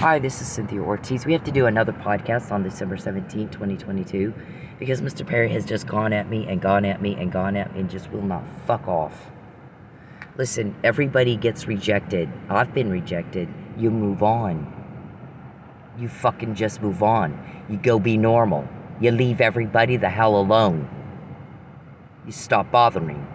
Hi, this is Cynthia Ortiz. We have to do another podcast on December 17, 2022, because Mr. Perry has just gone at me and gone at me and gone at me and just will not fuck off. Listen, everybody gets rejected. I've been rejected. You move on. You fucking just move on. You go be normal. You leave everybody the hell alone. You stop bothering.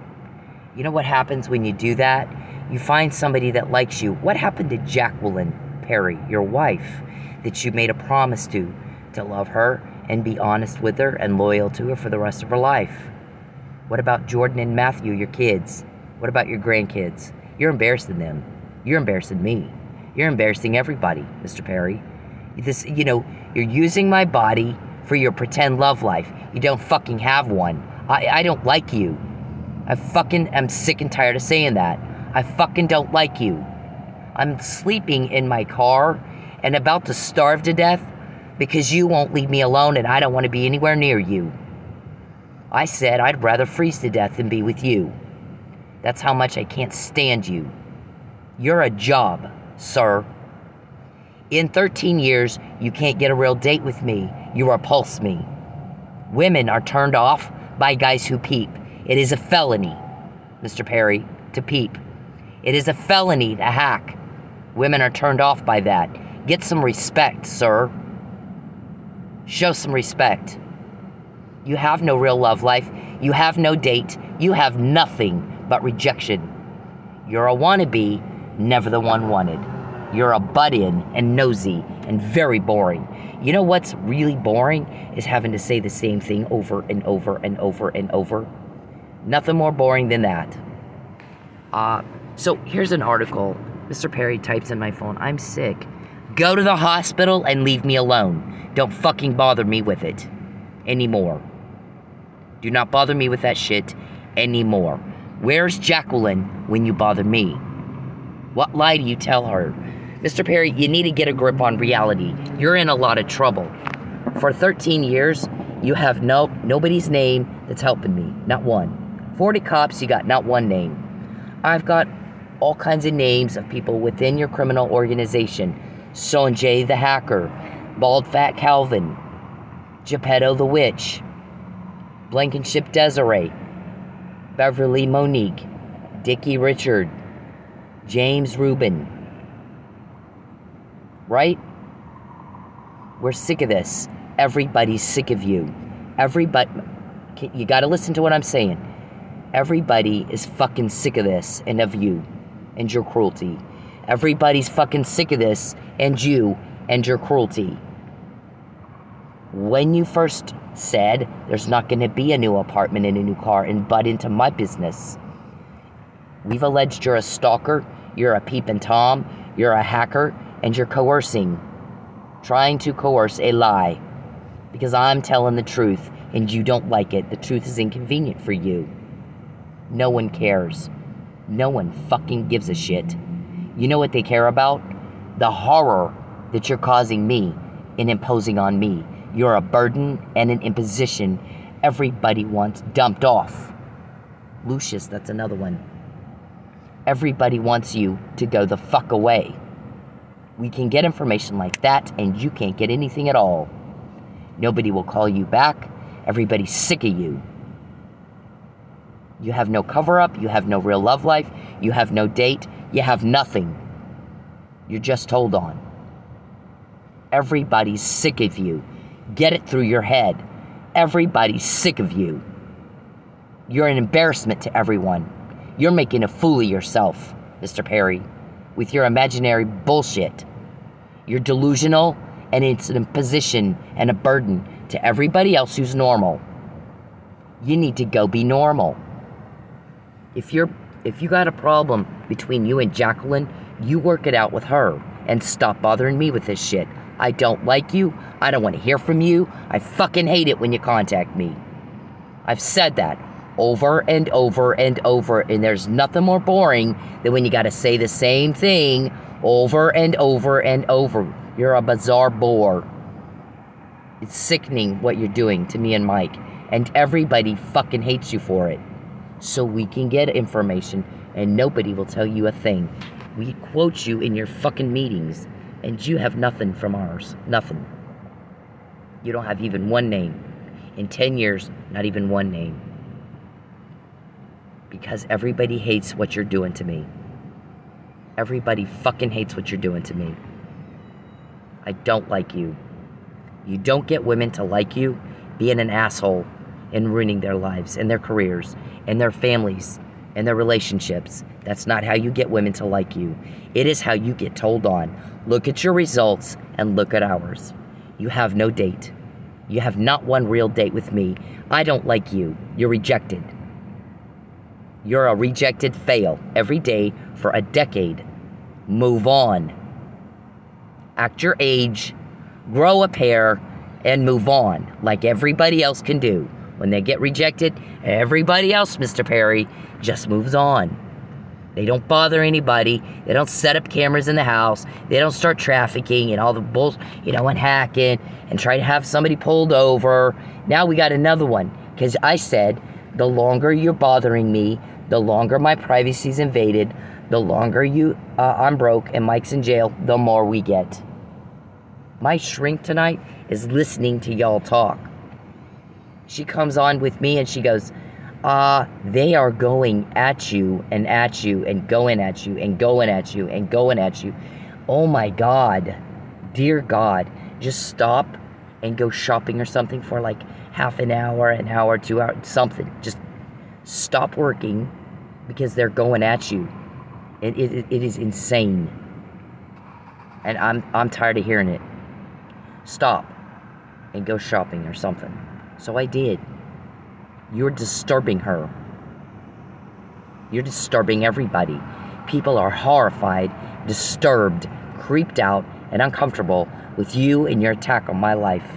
You know what happens when you do that? You find somebody that likes you. What happened to Jacqueline Perry, your wife, that you made a promise to love her and be honest with her and loyal to her for the rest of her life? What about Jordan and Matthew, your kids? What about your grandkids? You're embarrassing them. You're embarrassing me. You're embarrassing everybody, Mr. Perry. You're using my body for your pretend love life. You don't fucking have one. I don't like you. I fucking am sick and tired of saying that. I fucking don't like you. I'm sleeping in my car and about to starve to death because you won't leave me alone and I don't want to be anywhere near you. I said I'd rather freeze to death than be with you. That's how much I can't stand you. You're a job, sir. In 13 years, you can't get a real date with me. You repulse me. Women are turned off by guys who peep. It is a felony, Mr. Perry, to peep. It is a felony to hack. Women are turned off by that. Get some respect, sir. Show some respect. You have no real love life. You have no date. You have nothing but rejection. You're a wannabe, never the one wanted. You're a butt-in and nosy and very boring. You know what's really boring is having to say the same thing over and over and over and over. Nothing more boring than that. So here's an article. Mr. Perry types in my phone, I'm sick. Go to the hospital and leave me alone. Don't fucking bother me with it anymore. Do not bother me with that shit anymore. Where's Jacqueline when you bother me? What lie do you tell her? Mr. Perry, you need to get a grip on reality. You're in a lot of trouble. For 13 years, you have nobody's name that's helping me. Not one. 40 cops, you got not one name. I've got all kinds of names of people within your criminal organization. Sonjay the Hacker, Bald Fat Calvin, Geppetto the Witch, Blankenship Desiree, Beverly Monique, Dickie Richard, James Rubin. Right? We're sick of this. Everybody's sick of you. Everybody, you gotta listen to what I'm saying. Everybody is fucking sick of this and of you and your cruelty. Everybody's fucking sick of this and you and your cruelty. When you first said there's not going to be a new apartment and a new car and butt into my business, we've alleged you're a stalker, you're a peeping Tom, you're a hacker, and you're coercing, trying to coerce a lie. Because I'm telling the truth and you don't like it. The truth is inconvenient for you. No one cares. No one fucking gives a shit. You know what they care about? The horror that you're causing me and imposing on me. You're a burden and an imposition everybody wants dumped off. Lucius, that's another one. Everybody wants you to go the fuck away. We can get information like that and you can't get anything at all. Nobody will call you back. Everybody's sick of you. You have no cover-up. You have no real love life. You have no date. You have nothing. You're just hold on. Everybody's sick of you. Get it through your head. Everybody's sick of you. You're an embarrassment to everyone. You're making a fool of yourself, Mr. Perry, with your imaginary bullshit. You're delusional, and it's an imposition and a burden to everybody else who's normal. You need to go be normal. If you got a problem between you and Jacqueline, you work it out with her and stop bothering me with this shit. I don't like you. I don't want to hear from you. I fucking hate it when you contact me. I've said that over and over and over, and there's nothing more boring than when you got to say the same thing over and over and over. You're a bizarre bore. It's sickening what you're doing to me and Mike, and everybody fucking hates you for it. So we can get information, and nobody will tell you a thing. We quote you in your fucking meetings. And you have nothing from ours. Nothing. You don't have even one name. In 10 years, not even one name. Because everybody hates what you're doing to me. Everybody fucking hates what you're doing to me. I don't like you. You don't get women to like you being an asshole and ruining their lives and their careers and their families and their relationships. That's not how you get women to like you. It is how you get told on. Look at your results and look at ours. You have no date. You have not one real date with me. I don't like you. You're rejected. You're a rejected fail every day for a decade. Move on. Act your age, grow a pair, and move on like everybody else can do. When they get rejected, everybody else, Mr. Perry, just moves on. They don't bother anybody. They don't set up cameras in the house. They don't start trafficking and all the bull, and hacking and try to have somebody pulled over. Now we got another one. Because I said, the longer you're bothering me, the longer my privacy's invaded, the longer I'm broke and Mike's in jail, the more we get. My shrink tonight is listening to y'all talk. She comes on with me and she goes, they are going at you and at you and going at you and going at you and going at you. Oh my God. Dear God. Just stop and go shopping or something for like half an hour, 2 hours, something. Just stop working because they're going at you. It is insane. And I'm tired of hearing it. Stop and go shopping or something. So I did. You're disturbing her. You're disturbing everybody. People are horrified, disturbed, creeped out, and uncomfortable with you and your attack on my life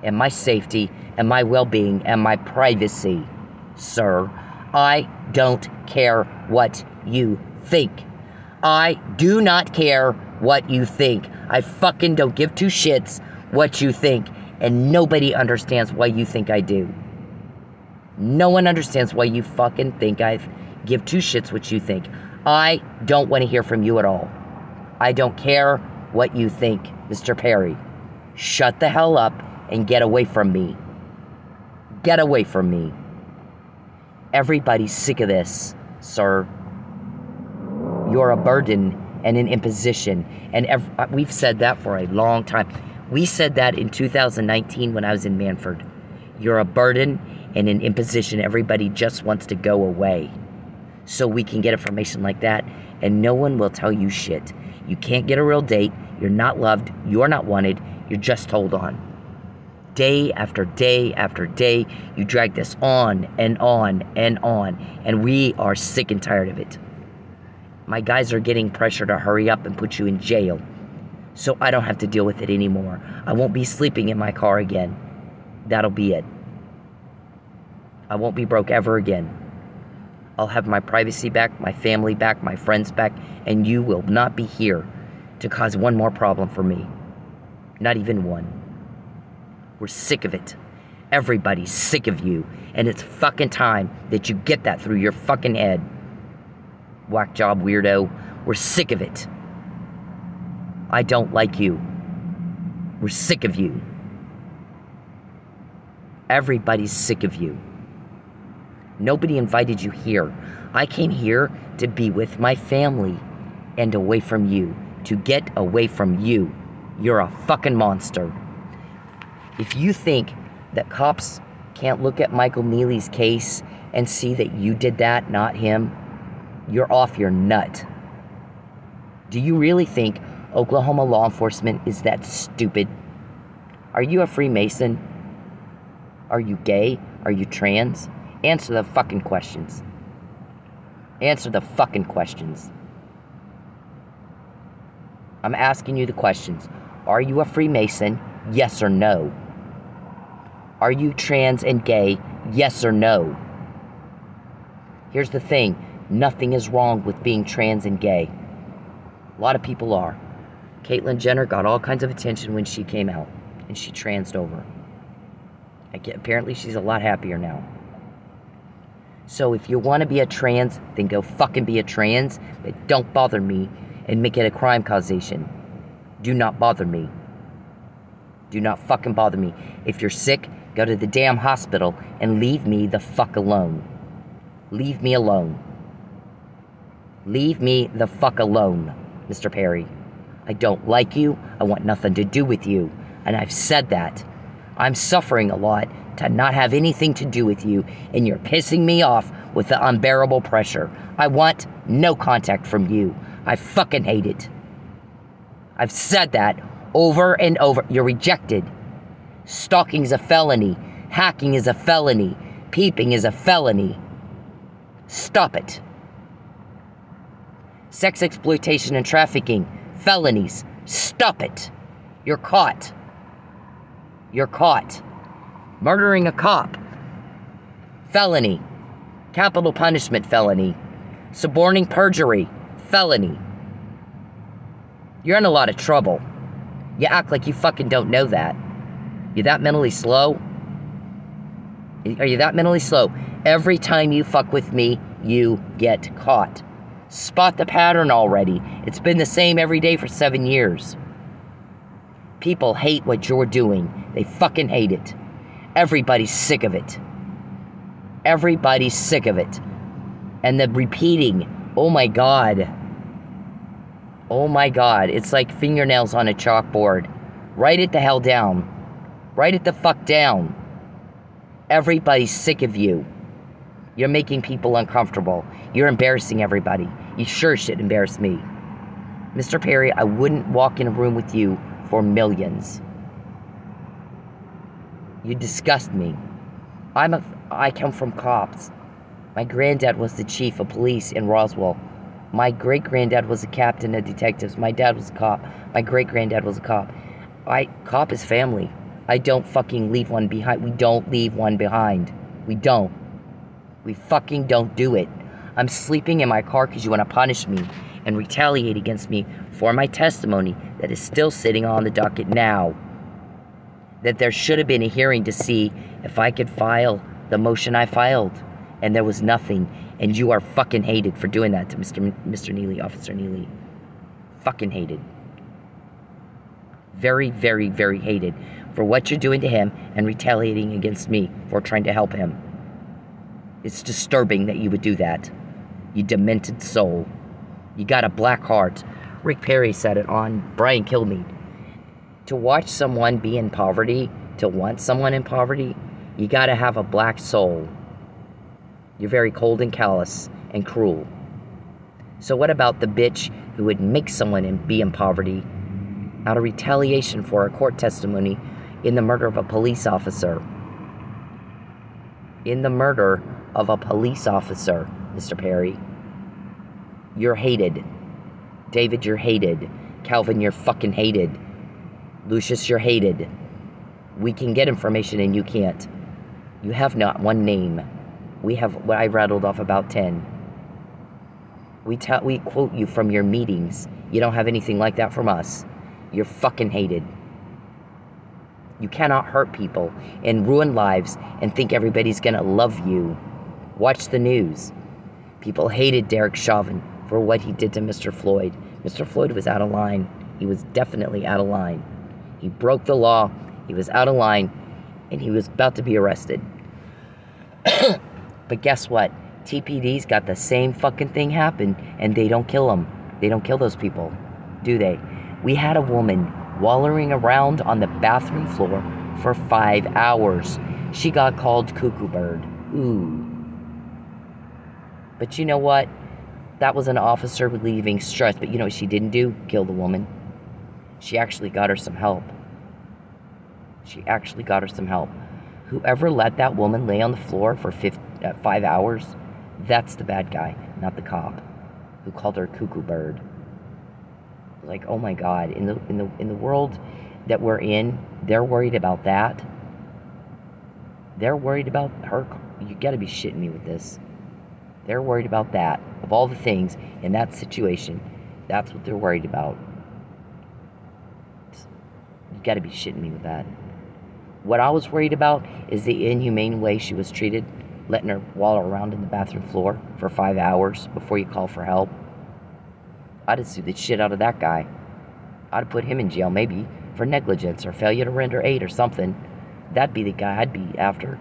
and my safety and my well-being and my privacy, sir. I don't care what you think. I do not care what you think. I fucking don't give two shits what you think, and nobody understands why you think I do. No one understands why you fucking think I give two shits what you think. I don't want to hear from you at all. I don't care what you think, Mr. Perry. Shut the hell up and get away from me. Get away from me. Everybody's sick of this, sir. You're a burden and an imposition. And we've said that for a long time. We said that in 2019 when I was in Manford. You're a burden and an imposition. Everybody just wants to go away. So we can get information like that, and no one will tell you shit. You can't get a real date. You're not loved. You're not wanted. You're just told on. Day after day after day, you drag this on and on and on, and we are sick and tired of it. My guys are getting pressure to hurry up and put you in jail, so I don't have to deal with it anymore. I won't be sleeping in my car again. That'll be it. I won't be broke ever again. I'll have my privacy back, my family back, my friends back, and you will not be here to cause one more problem for me. Not even one. We're sick of it. Everybody's sick of you, and it's fucking time that you get that through your fucking head. Whack job weirdo. We're sick of it. I don't like you. We're sick of you. Everybody's sick of you. Nobody invited you here. I came here to be with my family and away from you. To get away from you. You're a fucking monster. If you think that cops can't look at Michael Neely's case and see that you did that, not him, you're off your nut. Do you really think Oklahoma law enforcement is that stupid? Are you a Freemason? Are you gay? Are you trans? Answer the fucking questions. Answer the fucking questions. I'm asking you the questions. Are you a Freemason? Yes or no? Are you trans and gay? Yes or no? Here's the thing. Nothing is wrong with being trans and gay. A lot of people are. Caitlyn Jenner got all kinds of attention when she came out. And she transed over. Apparently she's a lot happier now. So if you want to be a trans, then go fucking be a trans. But don't bother me and make it a crime causation. Do not bother me. Do not fucking bother me. If you're sick, go to the damn hospital and leave me the fuck alone. Leave me alone. Leave me the fuck alone, Mr. Perry. I don't like you. I want nothing to do with you. And I've said that. I'm suffering a lot to not have anything to do with you, and you're pissing me off with the unbearable pressure. I want no contact from you. I fucking hate it. I've said that over and over. You're rejected. Stalking is a felony. Hacking is a felony. Peeping is a felony. Stop it. Sex exploitation and trafficking, felonies. Stop it. You're caught. You're caught. Murdering a cop, felony. Capital punishment, felony. Suborning perjury, felony. You're in a lot of trouble. You act like you fucking don't know that. You that mentally slow? Are you that mentally slow? Every time you fuck with me, you get caught. Spot the pattern already. It's been the same every day for 7 years. People hate what you're doing. They fucking hate it. Everybody's sick of it. Everybody's sick of it. And the repeating, oh my God. Oh my God. It's like fingernails on a chalkboard. Write it the hell down. Write it the fuck down. Everybody's sick of you. You're making people uncomfortable. You're embarrassing everybody. You sure should embarrass me. Mr. Perry, I wouldn't walk in a room with you for millions. You disgust me. I come from cops. My granddad was the chief of police in Roswell. My great-granddad was a captain of detectives. My dad was a cop. My great-granddad was a cop. Cop is family. I don't fucking leave one behind. We don't leave one behind. We don't. We fucking don't do it. I'm sleeping in my car because you want to punish me and retaliate against me for my testimony that is still sitting on the docket now. That there should have been a hearing to see if I could file the motion I filed. And there was nothing. And you are fucking hated for doing that to Mr. Neely, Officer Neely. Fucking hated. Very, very, very hated for what you're doing to him and retaliating against me for trying to help him. It's disturbing that you would do that. You demented soul. You got a black heart. Rick Perry said it on Brian Kilmeade. To watch someone be in poverty, to want someone in poverty, you gotta have a black soul. You're very cold and callous and cruel. So what about the bitch who would make someone be in poverty out of retaliation for a court testimony in the murder of a police officer? In the murder of a police officer, Mr. Perry. You're hated. David, you're hated. Calvin, you're fucking hated. Lucius, you're hated. We can get information and you can't. You have not one name. We have what I rattled off about 10. We quote you from your meetings. You don't have anything like that from us. You're fucking hated. You cannot hurt people and ruin lives and think everybody's gonna love you. Watch the news. People hated Derek Chauvin for what he did to Mr. Floyd. Mr. Floyd was out of line. He was definitely out of line. He broke the law. He was out of line. And he was about to be arrested. But guess what? TPD's got the same fucking thing happen, and they don't kill them. They don't kill those people, do they? We had a woman wallowing around on the bathroom floor for 5 hours. She got called cuckoo bird. Ooh. But you know what? That was an officer relieving stress. But you know what she didn't do? Kill the woman. She actually got her some help. She actually got her some help. Whoever let that woman lay on the floor for 5 hours, that's the bad guy, not the cop who called her cuckoo bird. Like, oh my God, in the world that we're in, they're worried about that. They're worried about her. You gotta be shitting me with this. They're worried about that. Of all the things in that situation, that's what they're worried about. You gotta be shitting me with that. What I was worried about is the inhumane way she was treated, letting her wallow around in the bathroom floor for 5 hours before you call for help. I'd have sued the shit out of that guy. I'd put him in jail maybe for negligence or failure to render aid or something. That'd be the guy I'd be after.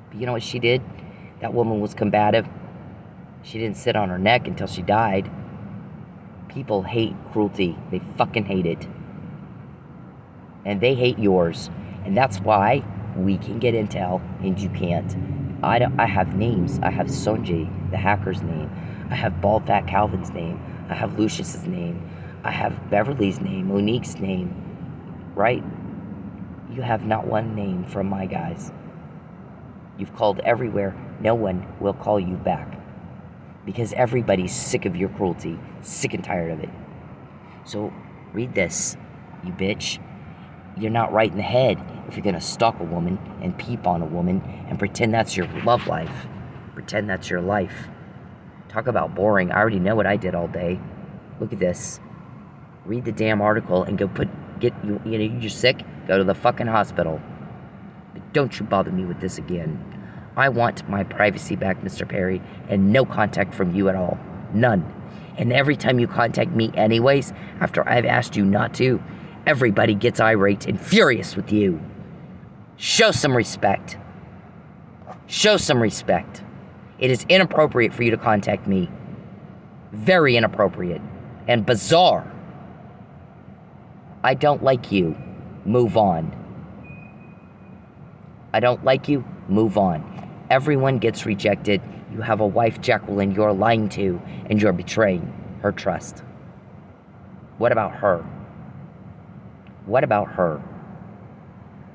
But you know what she did? That woman was combative. She didn't sit on her neck until she died. People hate cruelty. They fucking hate it. And they hate yours. And that's why we can get intel and you can't. I have names. I have Sonji, the hacker's name. I have Bald Fat Calvin's name. I have Lucius's name. I have Beverly's name, Monique's name. Right? You have not one name from my guys. You've called everywhere. No one will call you back. Because everybody's sick of your cruelty. Sick and tired of it. So, read this, you bitch. You're not right in the head if you're gonna stalk a woman and peep on a woman and pretend that's your love life. Pretend that's your life. Talk about boring. I already know what I did all day. Look at this. Read the damn article and go you're sick? Go to the fucking hospital. But don't you bother me with this again. I want my privacy back, Mr. Perry, and no contact from you at all. None. And every time you contact me anyways, after I've asked you not to, everybody gets irate and furious with you. Show some respect. Show some respect. It is inappropriate for you to contact me. Very inappropriate. And bizarre. I don't like you. Move on. I don't like you. Move on. Everyone gets rejected. You have a wife, Jacqueline, you're lying to, and you're betraying her trust. What about her? What about her?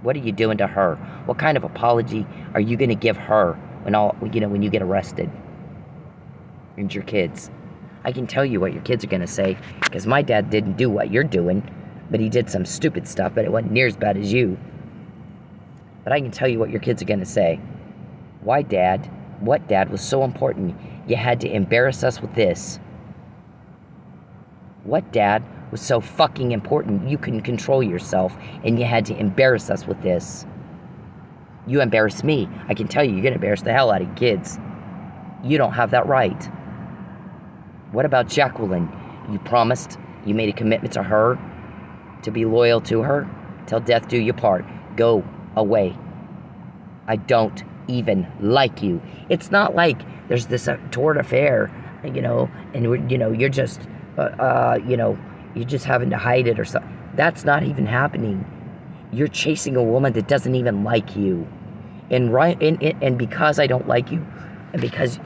What are you doing to her? What kind of apology are you going to give her when you get arrested? And your kids. I can tell you what your kids are going to say, because my dad didn't do what you're doing, but he did some stupid stuff, but it wasn't near as bad as you. But I can tell you what your kids are going to say. Why, Dad? What, Dad, was so important you had to embarrass us with this? What, Dad, was so fucking important you couldn't control yourself and you had to embarrass us with this? You embarrass me. I can tell you, you're going to embarrass the hell out of your kids. You don't have that right. What about Jacqueline? You promised, you made a commitment to her, to be loyal to her, till death do you part. Go away. I don't even like you. It's not like there's this toward affair, and you're just, you're just having to hide it or something. That's not even happening. You're chasing a woman that doesn't even like you. And because I don't like you, and because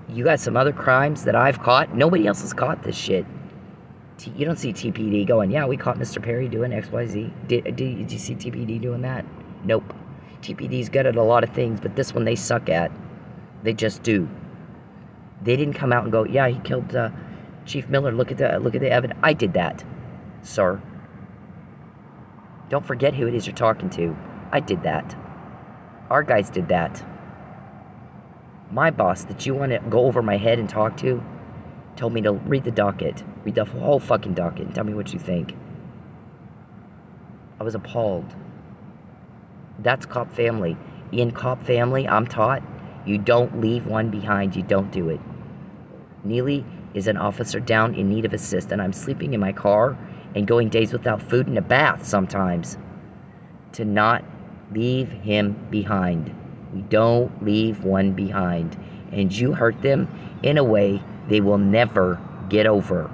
you got some other crimes that I've caught, nobody else has caught this shit. You don't see TPD going, yeah, we caught Mr. Perry doing XYZ. Did you see TPD doing that? Nope. TPD's good at a lot of things, but this one they suck at. They just do. They didn't come out and go, yeah, he killed Chief Miller. Look at the evidence. I did that, sir. Don't forget who it is you're talking to. I did that. Our guys did that. My boss that you want to go over my head and talk to told me to read the docket. Read the whole fucking docket and tell me what you think. I was appalled. That's cop family. In cop family, I'm taught, you don't leave one behind. You don't do it. Neely is an officer down in need of assist, and I'm sleeping in my car and going days without food and a bath sometimes. To not leave him behind. We don't leave one behind. And you hurt them in a way they will never get over.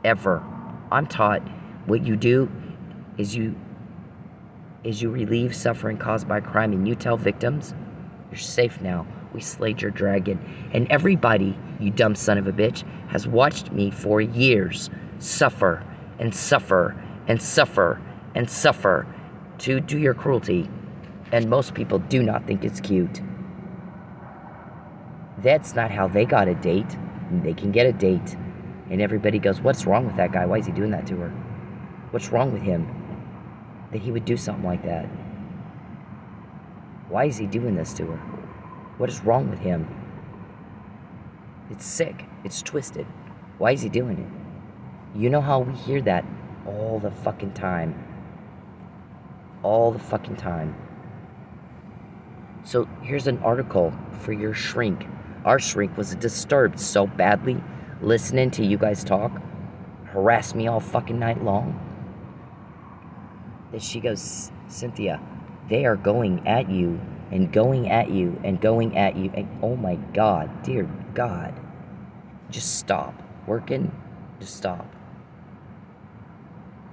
Ever. I'm taught what you do is you relieve suffering caused by crime, and you tell victims, you're safe now. We slayed your dragon. And everybody, you dumb son of a bitch, has watched me for years suffer and suffer and suffer and suffer to do your cruelty. And most people do not think it's cute. That's not how they got a date. They can get a date. And everybody goes, what's wrong with that guy? Why is he doing that to her? What's wrong with him that he would do something like that? Why is he doing this to her? What is wrong with him? It's sick. It's twisted. Why is he doing it? You know how we hear that all the fucking time. All the fucking time. So here's an article for your shrink. Our shrink was disturbed so badly listening to you guys talk. harass me all fucking night long. Then she goes, Cynthia, they are going at you and going at you and going at you. And oh my God, dear God. Just stop working. Just stop.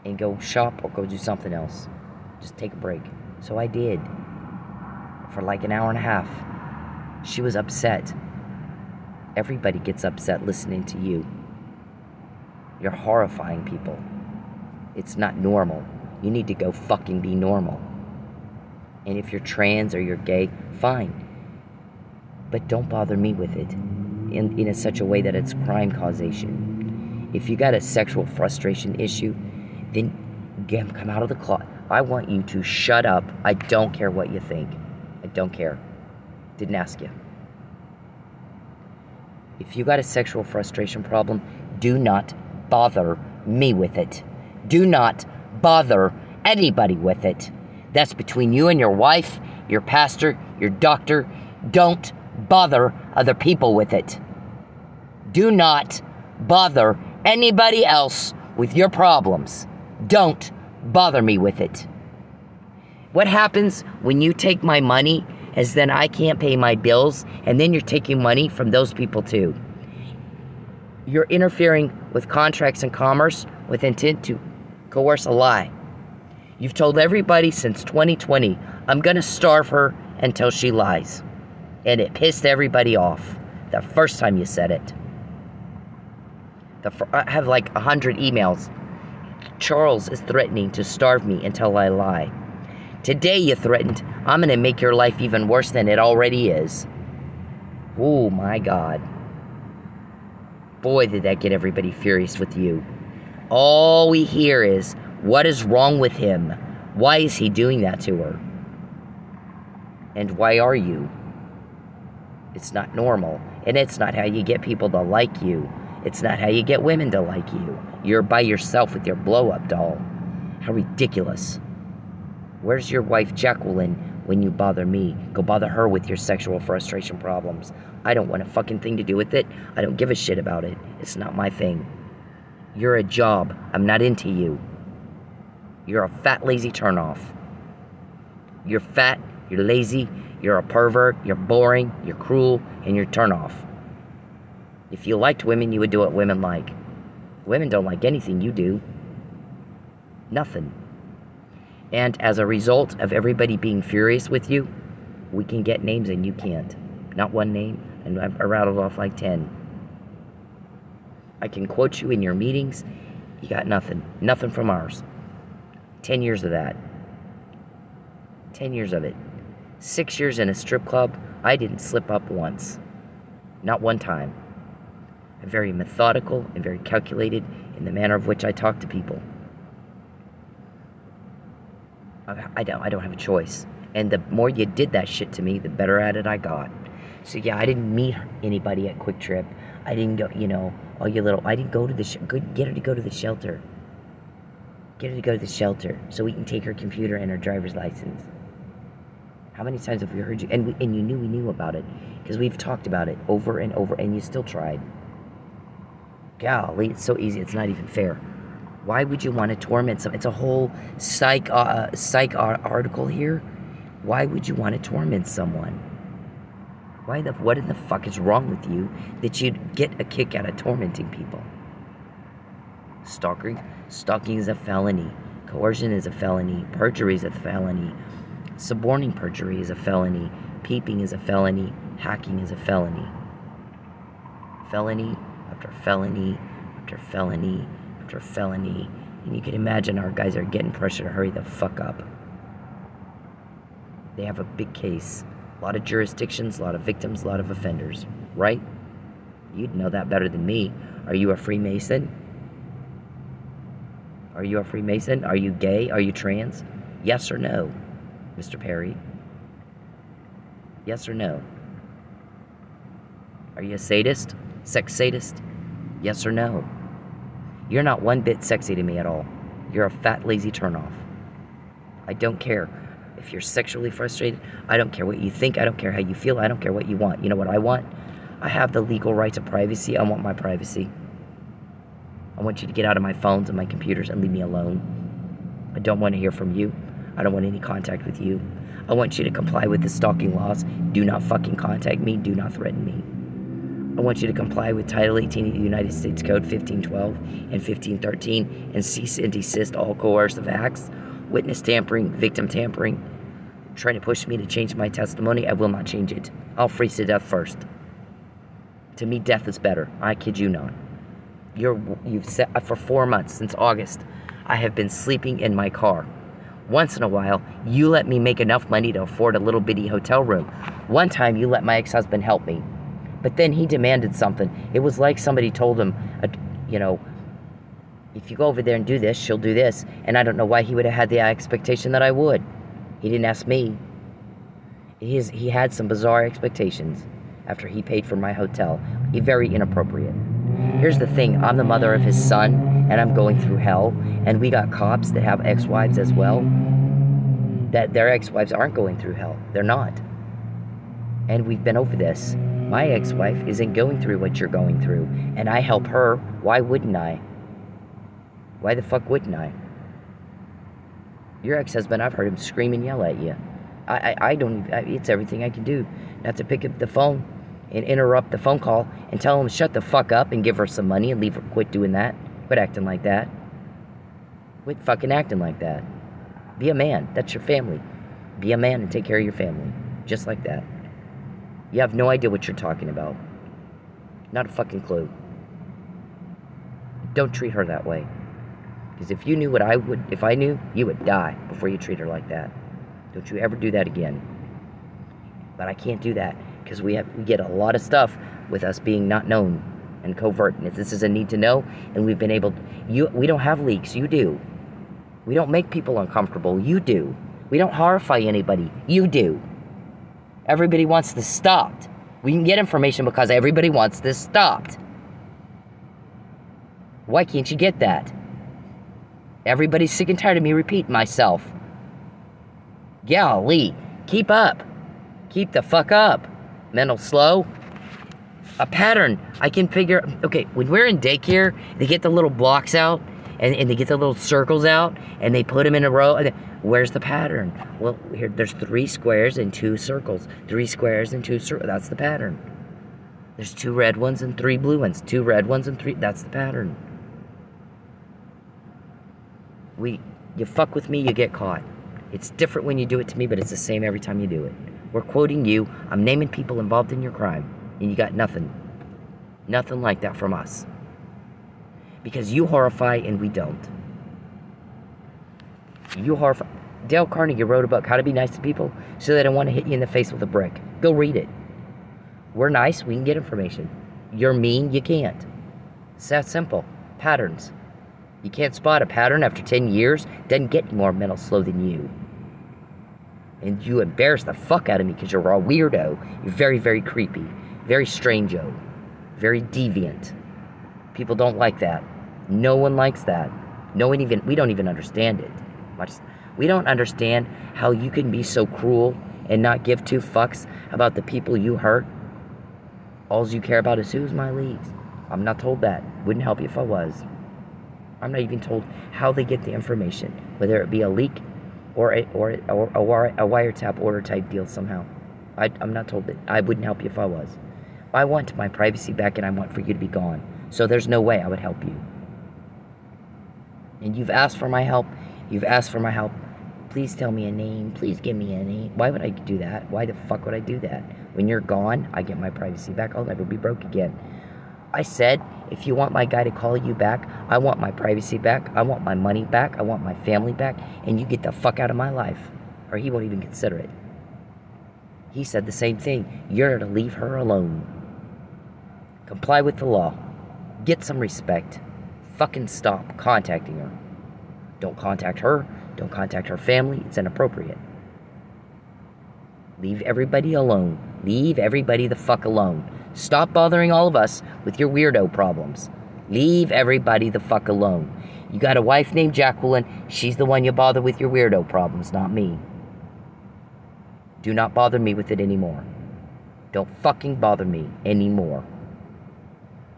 And go shop or go do something else. Just take a break. So I did. For like an hour and a half. She was upset. Everybody gets upset listening to you. You're horrifying people. It's not normal. You need to go fucking be normal. And if you're trans or you're gay, fine. But don't bother me with it in such a way that it's crime causation. If you got a sexual frustration issue, then come out of the closet. I want you to shut up. I don't care what you think. I don't care. Didn't ask you. If you got a sexual frustration problem, do not bother me with it. Do not bother anybody with it. That's between you and your wife, your pastor, your doctor. Don't bother other people with it. Do not bother anybody else with your problems. Don't bother me with it. What happens when you take my money is then I can't pay my bills, and then you're taking money from those people too. You're interfering with contracts and commerce with intent to coerce a lie. You've told everybody since 2020, I'm going to starve her until she lies. And it pissed everybody off the first time you said it. I have like 100 emails. Charles is threatening to starve me until I lie. Today you threatened, I'm going to make your life even worse than it already is. Oh my God. Boy, did that get everybody furious with you. All we hear is, what is wrong with him? Why is he doing that to her? And why are you? It's not normal. And it's not how you get people to like you. It's not how you get women to like you. You're by yourself with your blow-up doll. How ridiculous. Where's your wife, Jacqueline, when you bother me? Go bother her with your sexual frustration problems. I don't want a fucking thing to do with it. I don't give a shit about it. It's not my thing. You're a job. I'm not into you. You're a fat, lazy turnoff. You're fat, you're lazy, you're a pervert, you're boring, you're cruel, and you're turnoff. If you liked women, you would do what women like. Women don't like anything you do. Nothing. And as a result of everybody being furious with you, we can get names and you can't. Not one name, and I rattled off like 10. I can quote you in your meetings. You got nothing. Nothing from ours. 10 years of that. 10 years of it. 6 years in a strip club, I didn't slip up once. Not one time. I'm very methodical and very calculated in the manner of which I talk to people. I don't have a choice. And the more you did that shit to me, the better at it I got. So yeah, I didn't meet anybody at Quick Trip. I didn't go, you know, I didn't go to the, get her to go to the shelter. Get her to go to the shelter so we can take her computer and her driver's license. How many times have we heard you? And you knew we knew about it. Because we've talked about it over and over, and you still tried. Golly, it's so easy, it's not even fair. Why would you want to torment someone? It's a whole psych article here. Why would you want to torment someone? What in the fuck is wrong with you that you'd get a kick out of tormenting people? Stalking is a felony. Coercion is a felony. Perjury is a felony. Suborning perjury is a felony. Peeping is a felony. Hacking is a felony. Felony after felony after felony after felony. And you can imagine our guys are getting pressure to hurry the fuck up. They have a big case. A lot of jurisdictions, a lot of victims, a lot of offenders. Right? You'd know that better than me. Are you a Freemason? Are you a Freemason? Are you gay? Are you trans? Yes or no, Mr. Perry? Yes or no? Are you a sadist? Sex sadist? Yes or no? You're not one bit sexy to me at all. You're a fat, lazy turnoff. I don't care if you're sexually frustrated. I don't care what you think. I don't care how you feel. I don't care what you want. You know what I want? I have the legal right to privacy. I want my privacy. I want you to get out of my phones and my computers and leave me alone. I don't want to hear from you. I don't want any contact with you. I want you to comply with the stalking laws. Do not fucking contact me. Do not threaten me. I want you to comply with Title 18 of the United States Code 1512 and 1513 and cease and desist all coercive acts, witness tampering, victim tampering, trying to push me to change my testimony. I will not change it. I'll freeze to death first. To me, death is better. I kid you not. You've set for 4 months, since August, I have been sleeping in my car. Once in a while, you let me make enough money to afford a little bitty hotel room. One time, you let my ex-husband help me. But then he demanded something. It was like somebody told him, you know, if you go over there and do this, she'll do this. And I don't know why he would have had the expectation that I would. He didn't ask me. He had some bizarre expectations after he paid for my hotel. Very inappropriate. Here's the thing. I'm the mother of his son, and I'm going through hell. And we got cops that have ex-wives as well. That their ex-wives aren't going through hell. They're not. And we've been over this. My ex-wife isn't going through what you're going through. And I help her. Why wouldn't I? Why the fuck wouldn't I? Your ex-husband, I've heard him scream and yell at you. It's everything I can do not to pick up the phone and interrupt the phone call and tell him shut the fuck up and give her some money and leave her. Quit doing that. Quit acting like that. Quit fucking acting like that. Be a man. That's your family. Be a man and take care of your family. Just like that. You have no idea what you're talking about. Not a fucking clue. Don't treat her that way. Because if you knew what I would, if I knew, you would die before you treat her like that. Don't you ever do that again. But I can't do that because we get a lot of stuff with us being not known and covert. And if this is a need to know, and we've been able to, we don't have leaks, you do. We don't make people uncomfortable, you do. We don't horrify anybody, you do. Everybody wants this stopped. We can get information because everybody wants this stopped. Why can't you get that? Everybody's sick and tired of me repeating myself. Golly, keep up. Keep the fuck up. Mental slow. A pattern. I can figure... Okay, when we're in daycare, they get the little blocks out, and they get the little circles out, and they put them in a row. And where's the pattern? Well, here, there's 3 squares and 2 circles. 3 squares and 2 circles. That's the pattern. There's 2 red ones and 3 blue ones. 2 red ones and 3... That's the pattern. You fuck with me, you get caught. It's different when you do it to me, but it's the same every time you do it. We're quoting you. I'm naming people involved in your crime, and you got nothing. Nothing like that from us. Because you horrify and we don't. You horrify. Dale Carnegie wrote a book, How to Be Nice to People, so they don't want to hit you in the face with a brick. Go read it. We're nice, we can get information. You're mean, you can't. It's that simple. Patterns. You can't spot a pattern after 10 years. Doesn't get more mental slow than you. And you embarrass the fuck out of me because you're a weirdo. You're very, very creepy. Very strange-o. Very deviant. People don't like that. No one likes that. We don't even understand it. We don't understand how you can be so cruel and not give 2 fucks about the people you hurt. All you care about is who's my leads. I'm not told that. Wouldn't help you if I was. I'm not even told how they get the information, whether it be a leak or a wiretap order type deal somehow. I'm not told that. I wouldn't help you if I was. I want my privacy back, and I want for you to be gone. So there's no way I would help you. And you've asked for my help. You've asked for my help. Please tell me a name. Please give me a name. Why would I do that? Why the fuck would I do that? When you're gone, I get my privacy back. I'll never be broke again. I said, if you want my guy to call you back, I want my privacy back, I want my money back, I want my family back, and you get the fuck out of my life. Or he won't even consider it. He said the same thing. You're to leave her alone. Comply with the law. Get some respect. Fucking stop contacting her. Don't contact her. Don't contact her family. It's inappropriate. Leave everybody alone. Leave everybody the fuck alone. Stop bothering all of us with your weirdo problems. Leave everybody the fuck alone. You got a wife named Jacqueline. She's the one you bother with your weirdo problems, not me. Do not bother me with it anymore. Don't fucking bother me anymore.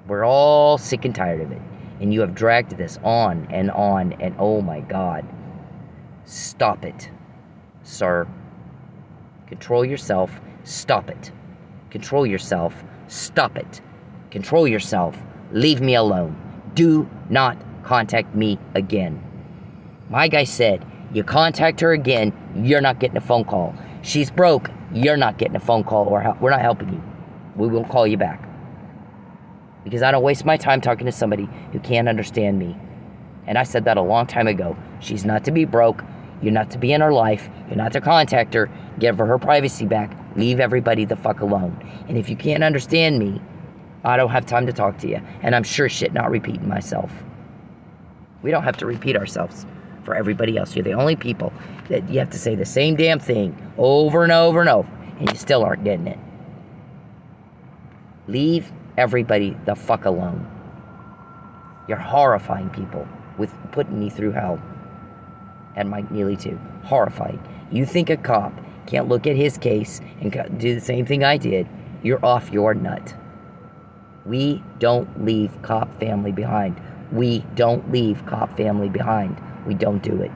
We're all sick and tired of it. And you have dragged this on, and oh my God. Stop it, sir. Control yourself. Stop it. Control yourself. Stop it. Control yourself. Leave me alone. Do not contact me again. My guy said, you contact her again, you're not getting a phone call. She's broke, you're not getting a phone call, or we're not helping you. We won't call you back. Because I don't waste my time talking to somebody who can't understand me. And I said that a long time ago. She's not to be broke. You're not to be in her life. You're not to contact her. Give her privacy back. Leave everybody the fuck alone. And if you can't understand me, I don't have time to talk to you. And I'm sure shit not repeating myself. We don't have to repeat ourselves for everybody else. You're the only people that you have to say the same damn thing over and over and over, and you still aren't getting it. Leave everybody the fuck alone. You're horrifying people with putting me through hell. And Mike Neely too. Horrifying. You think a cop can't look at his case and do the same thing I did, you're off your nut. We don't leave cop family behind. We don't leave cop family behind. We don't do it.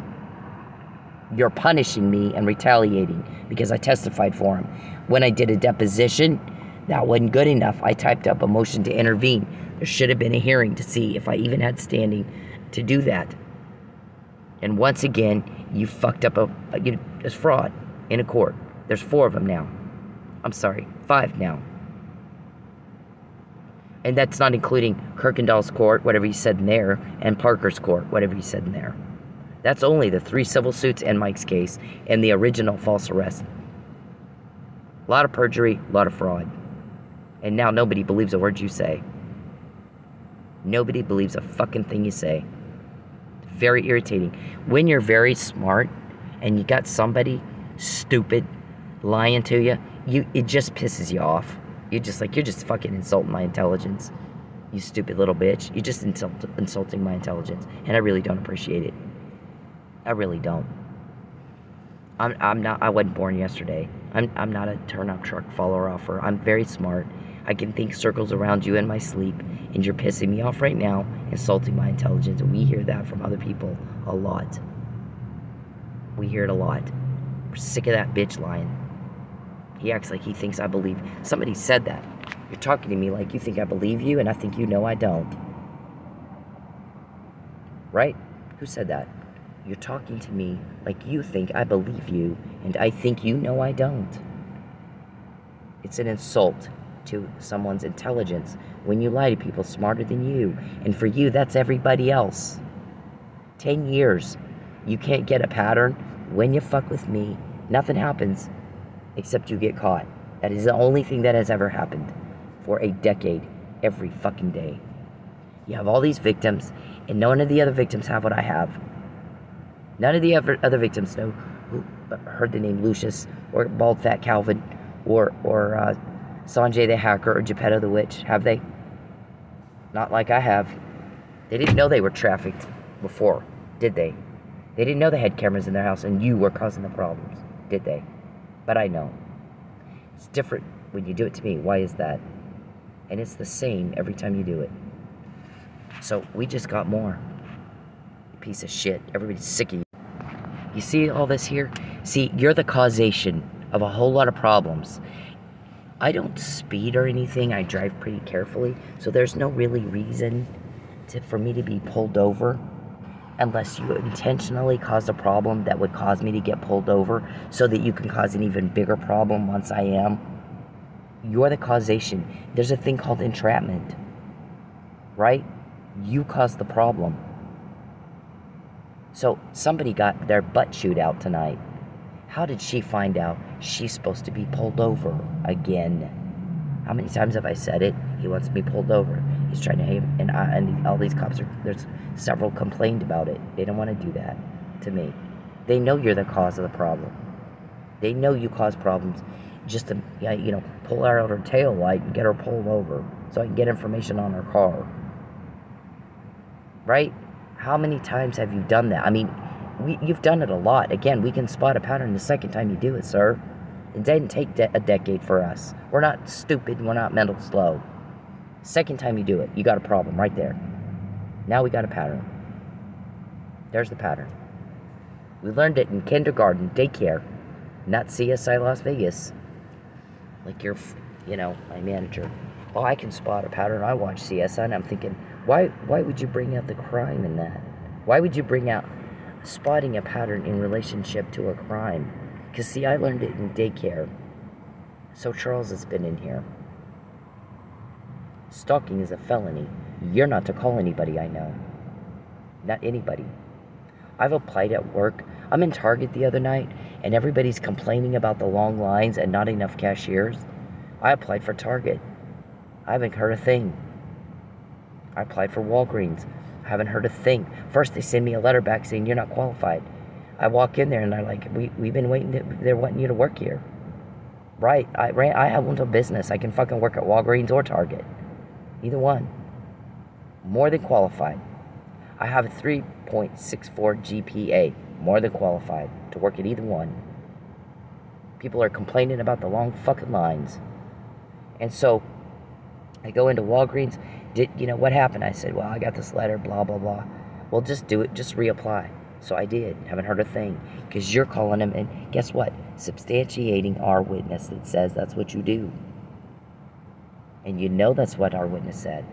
You're punishing me and retaliating because I testified for him. When I did a deposition, that wasn't good enough. I typed up a motion to intervene. There should have been a hearing to see if I even had standing to do that. And once again, you fucked up there's fraud in a court. There's 4 of them now. I'm sorry, 5 now. And that's not including Kirkendall's court, whatever you said in there, and Parker's court, whatever you said in there. That's only the 3 civil suits and Mike's case and the original false arrest. A lot of perjury, a lot of fraud. And now nobody believes a word you say. Nobody believes a fucking thing you say. It's very irritating. When you're very smart and you got somebody stupid lying to you, it just pisses you off. You're just fucking insulting my intelligence. You stupid little bitch. You're just insulting my intelligence. And I really don't appreciate it. I really don't. I wasn't born yesterday. I'm not a turn-up truck follower-offer. I'm very smart. I can think circles around you in my sleep, and you're pissing me off right now, insulting my intelligence, and we hear that from other people a lot. We hear it a lot. We're sick of that bitch lying. He acts like he thinks I believe. Somebody said that. You're talking to me like you think I believe you, and I think you know I don't. Right? Who said that? You're talking to me like you think I believe you, and I think you know I don't. It's an insult to someone's intelligence when you lie to people smarter than you. And for you, that's everybody else. 10 years. You can't get a pattern. When you fuck with me, nothing happens except you get caught. That is the only thing that has ever happened for a decade, every fucking day. You have all these victims, and none of the other victims have what I have. None of the other victims know who heard the name Lucius, or Bald Fat Calvin, or Sanjay the Hacker, or Geppetto the Witch, have they? Not like I have. They didn't know they were trafficked before, did they? They didn't know they had cameras in their house and you were causing the problems, did they? But I know. It's different when you do it to me. Why is that? And it's the same every time you do it. So we just got more. You piece of shit. Everybody's sick of you. You see all this here? See, you're the causation of a whole lot of problems. I don't speed or anything. I drive pretty carefully. So there's no really reason for me to be pulled over unless you intentionally cause a problem that would cause me to get pulled over so that you can cause an even bigger problem once I am. You're the causation. There's a thing called entrapment, right? You caused the problem. So somebody got their butt chewed out tonight. How did she find out she's supposed to be pulled over again? How many times have I said it? He wants me pulled over. He's trying to hate, and all these cops there's several complained about it. They don't want to do that to me. They know you're the cause of the problem. They know you cause problems just to, pull her out her tail light and get her pulled over so I can get information on her car. Right? How many times have you done that? I mean, you've done it a lot. Again, we can spot a pattern the second time you do it, sir. It didn't take a decade for us. We're not stupid. We're not mental slow. Second time you do it, you got a problem right there. Now we got a pattern. There's the pattern. We learned it in kindergarten, daycare, not CSI Las Vegas. Like you're, you know, my manager. Oh, I can spot a pattern. I watch CSI, and I'm thinking, why would you bring out the crime in that? Why would you bring out spotting a pattern in relationship to a crime? Because, see, I learned it in daycare. So Charles has been in here. Stalking is a felony. You're not to call anybody I know. Not anybody. I've applied at work. I'm in Target the other night, and everybody's complaining about the long lines and not enough cashiers. I applied for Target. I haven't heard a thing. I applied for Walgreens. I haven't heard a thing. First, they send me a letter back saying you're not qualified. I walk in there, and they're like, we've been waiting. They're wanting you to work here. Right. I have one to business. I can fucking work at Walgreens or Target. Either one. More than qualified. I have a 3.64 GPA. More than qualified to work at either one. People are complaining about the long fucking lines. And so, I go into Walgreens. You know, what happened? I said, well, I got this letter, blah, blah, blah. Well, just do it. Just reapply. So I did. Haven't heard a thing. Because you're calling them, and guess what? Substantiating our witness that says that's what you do. And you know that's what our witness said.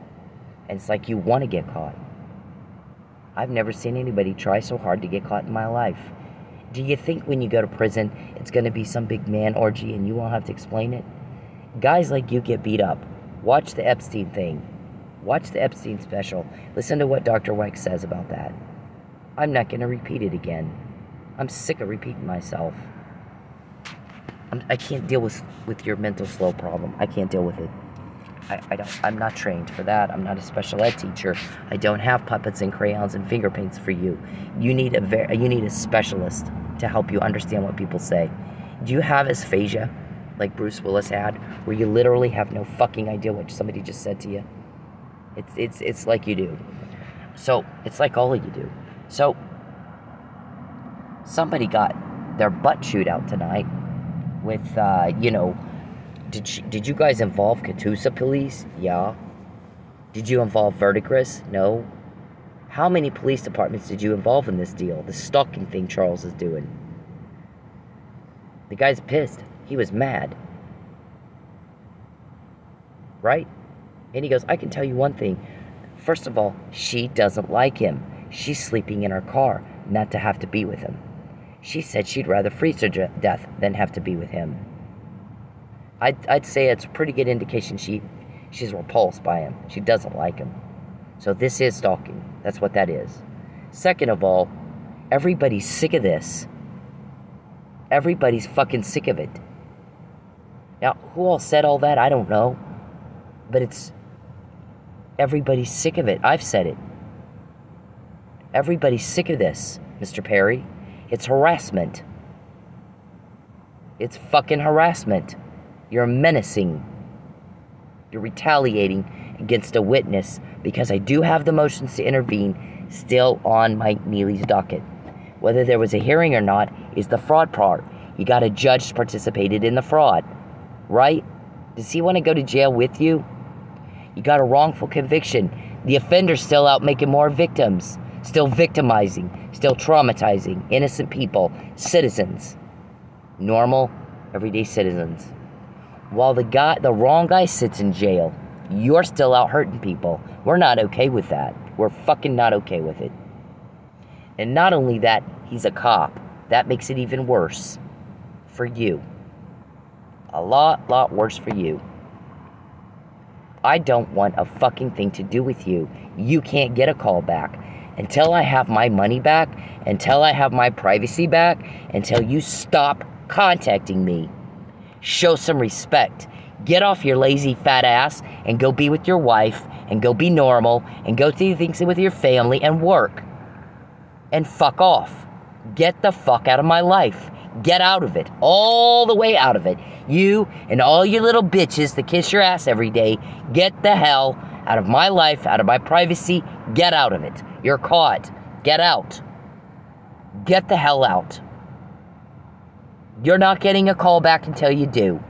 And it's like you want to get caught. I've never seen anybody try so hard to get caught in my life. Do you think when you go to prison, it's going to be some big man orgy and you won't have to explain it? Guys like you get beat up. Watch the Epstein thing. Watch the Epstein special. Listen to what Dr. Weck says about that. I'm not going to repeat it again. I'm sick of repeating myself. I can't deal with your mental slow problem. I can't deal with it. I'm not trained for that. I'm not a special ed teacher. I don't have puppets and crayons and finger paints for you. You need a specialist to help you understand what people say. Do you have aphasia, like Bruce Willis had, where you literally have no fucking idea what somebody just said to you? It's like you do. So it's like all of you do. So somebody got their butt chewed out tonight with you know. Did you guys involve Catoosa police? Yeah. Did you involve Verdigris? No. How many police departments did you involve in this deal? The stalking thing Charles is doing. The guy's pissed. He was mad. Right? And he goes, I can tell you one thing. First of all, she doesn't like him. She's sleeping in her car, not to have to be with him. She said she'd rather freeze to death than have to be with him. I'd say it's a pretty good indication she's repulsed by him. She doesn't like him. So this is stalking. That's what that is. Second of all, everybody's sick of this. Everybody's fucking sick of it. Now, who all said all that? I don't know. But everybody's sick of it. I've said it. Everybody's sick of this, Mr. Perry. It's harassment. It's fucking harassment. You're menacing. You're retaliating against a witness because I do have the motions to intervene still on Mike Neely's docket. Whether there was a hearing or not is the fraud part. You got a judge participated in the fraud, right? Does he want to go to jail with you? You got a wrongful conviction. The offender's still out making more victims, still victimizing, still traumatizing innocent people, citizens, normal, everyday citizens. While the wrong guy sits in jail, you're still out hurting people. We're not okay with that. We're fucking not okay with it. And not only that, he's a cop. That makes it even worse for you. A lot worse for you. I don't want a fucking thing to do with you. You can't get a call back. Until I have my money back, until I have my privacy back, until you stop contacting me. Show some respect. Get off your lazy fat ass and go be with your wife and go be normal and go do things with your family and work. And fuck off. Get the fuck out of my life. Get out of it. All the way out of it. You and all your little bitches that kiss your ass every day, get the hell out of my life, out of my privacy. Get out of it. You're caught. Get out. Get the hell out. You're not getting a call back until you do.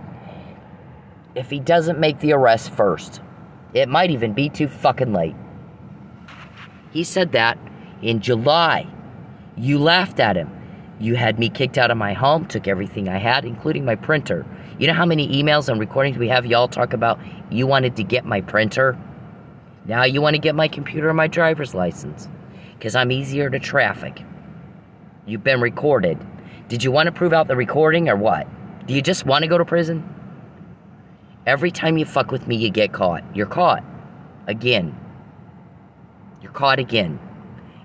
If he doesn't make the arrest first. It might even be too fucking late. He said that in July. You laughed at him. You had me kicked out of my home, took everything I had, including my printer. You know how many emails and recordings we have y'all talk about you wanted to get my printer? Now you want to get my computer and my driver's license. Because I'm easier to traffic. You've been recorded. Did you want to prove out the recording or what? Do you just want to go to prison? Every time you fuck with me, you get caught. You're caught. Again. You're caught again.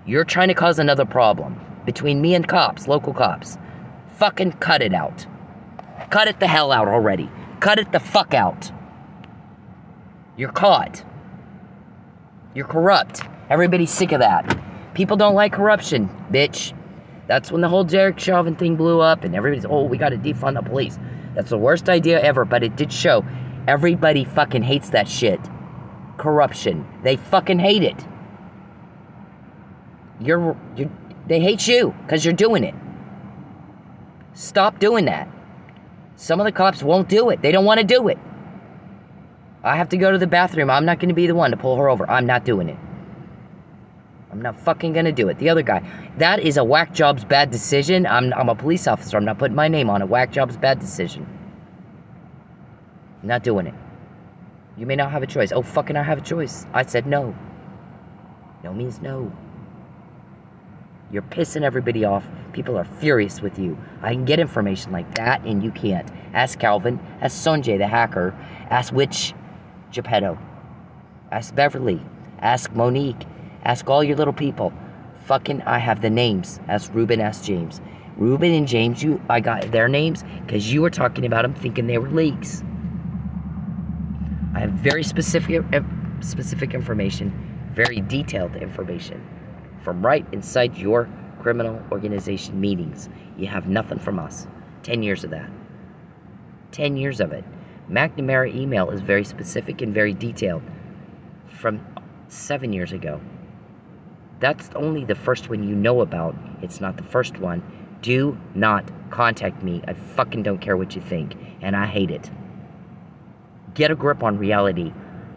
You're trying to cause another problem. Between me and cops, local cops. Fucking cut it out. Cut it the hell out already. Cut it the fuck out. You're caught. You're corrupt. Everybody's sick of that. People don't like corruption, bitch. That's when the whole Derek Chauvin thing blew up and everybody's, oh, we gotta defund the police. That's the worst idea ever, but it did show everybody fucking hates that shit. Corruption. They fucking hate it. They hate you because you're doing it. Stop doing that. Some of the cops won't do it. They don't want to do it. I have to go to the bathroom. I'm not going to be the one to pull her over. I'm not doing it. I'm not fucking going to do it. The other guy, that is a whack job's bad decision. I'm a police officer. I'm not putting my name on it. Whack job's bad decision. I'm not doing it. You may not have a choice. Oh, fucking I have a choice. I said no. No means no. You're pissing everybody off. People are furious with you. I can get information like that, and you can't. Ask Calvin. Ask Sanjay, the hacker. Ask Witch Geppetto. Ask Beverly. Ask Monique. Ask all your little people. Fucking, I have the names. Ask Ruben, ask James. Ruben and James, I got their names because you were talking about them thinking they were leaks. I have very specific information, very detailed information from right inside your criminal organization meetings. You have nothing from us. 10 years of that. 10 years of it. McNamara email is very specific and very detailed from 7 years ago. That's only the first one you know about. It's not the first one. Do not contact me. I fucking don't care what you think. And I hate it. Get a grip on reality.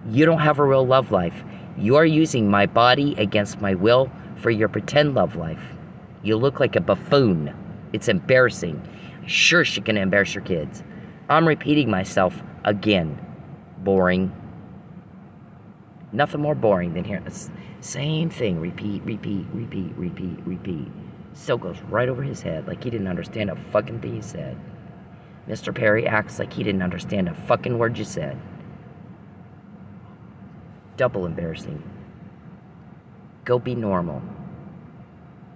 You don't have a real love life. You are using my body against my will for your pretend love life. You look like a buffoon. It's embarrassing. Sure, she can embarrass your kids. I'm repeating myself again. Boring. Nothing more boring than hearing the same thing. Repeat, repeat, repeat, repeat, repeat. Still goes right over his head like he didn't understand a fucking thing you said. Mr. Perry acts like he didn't understand a fucking word you said. Double embarrassing. Go be normal.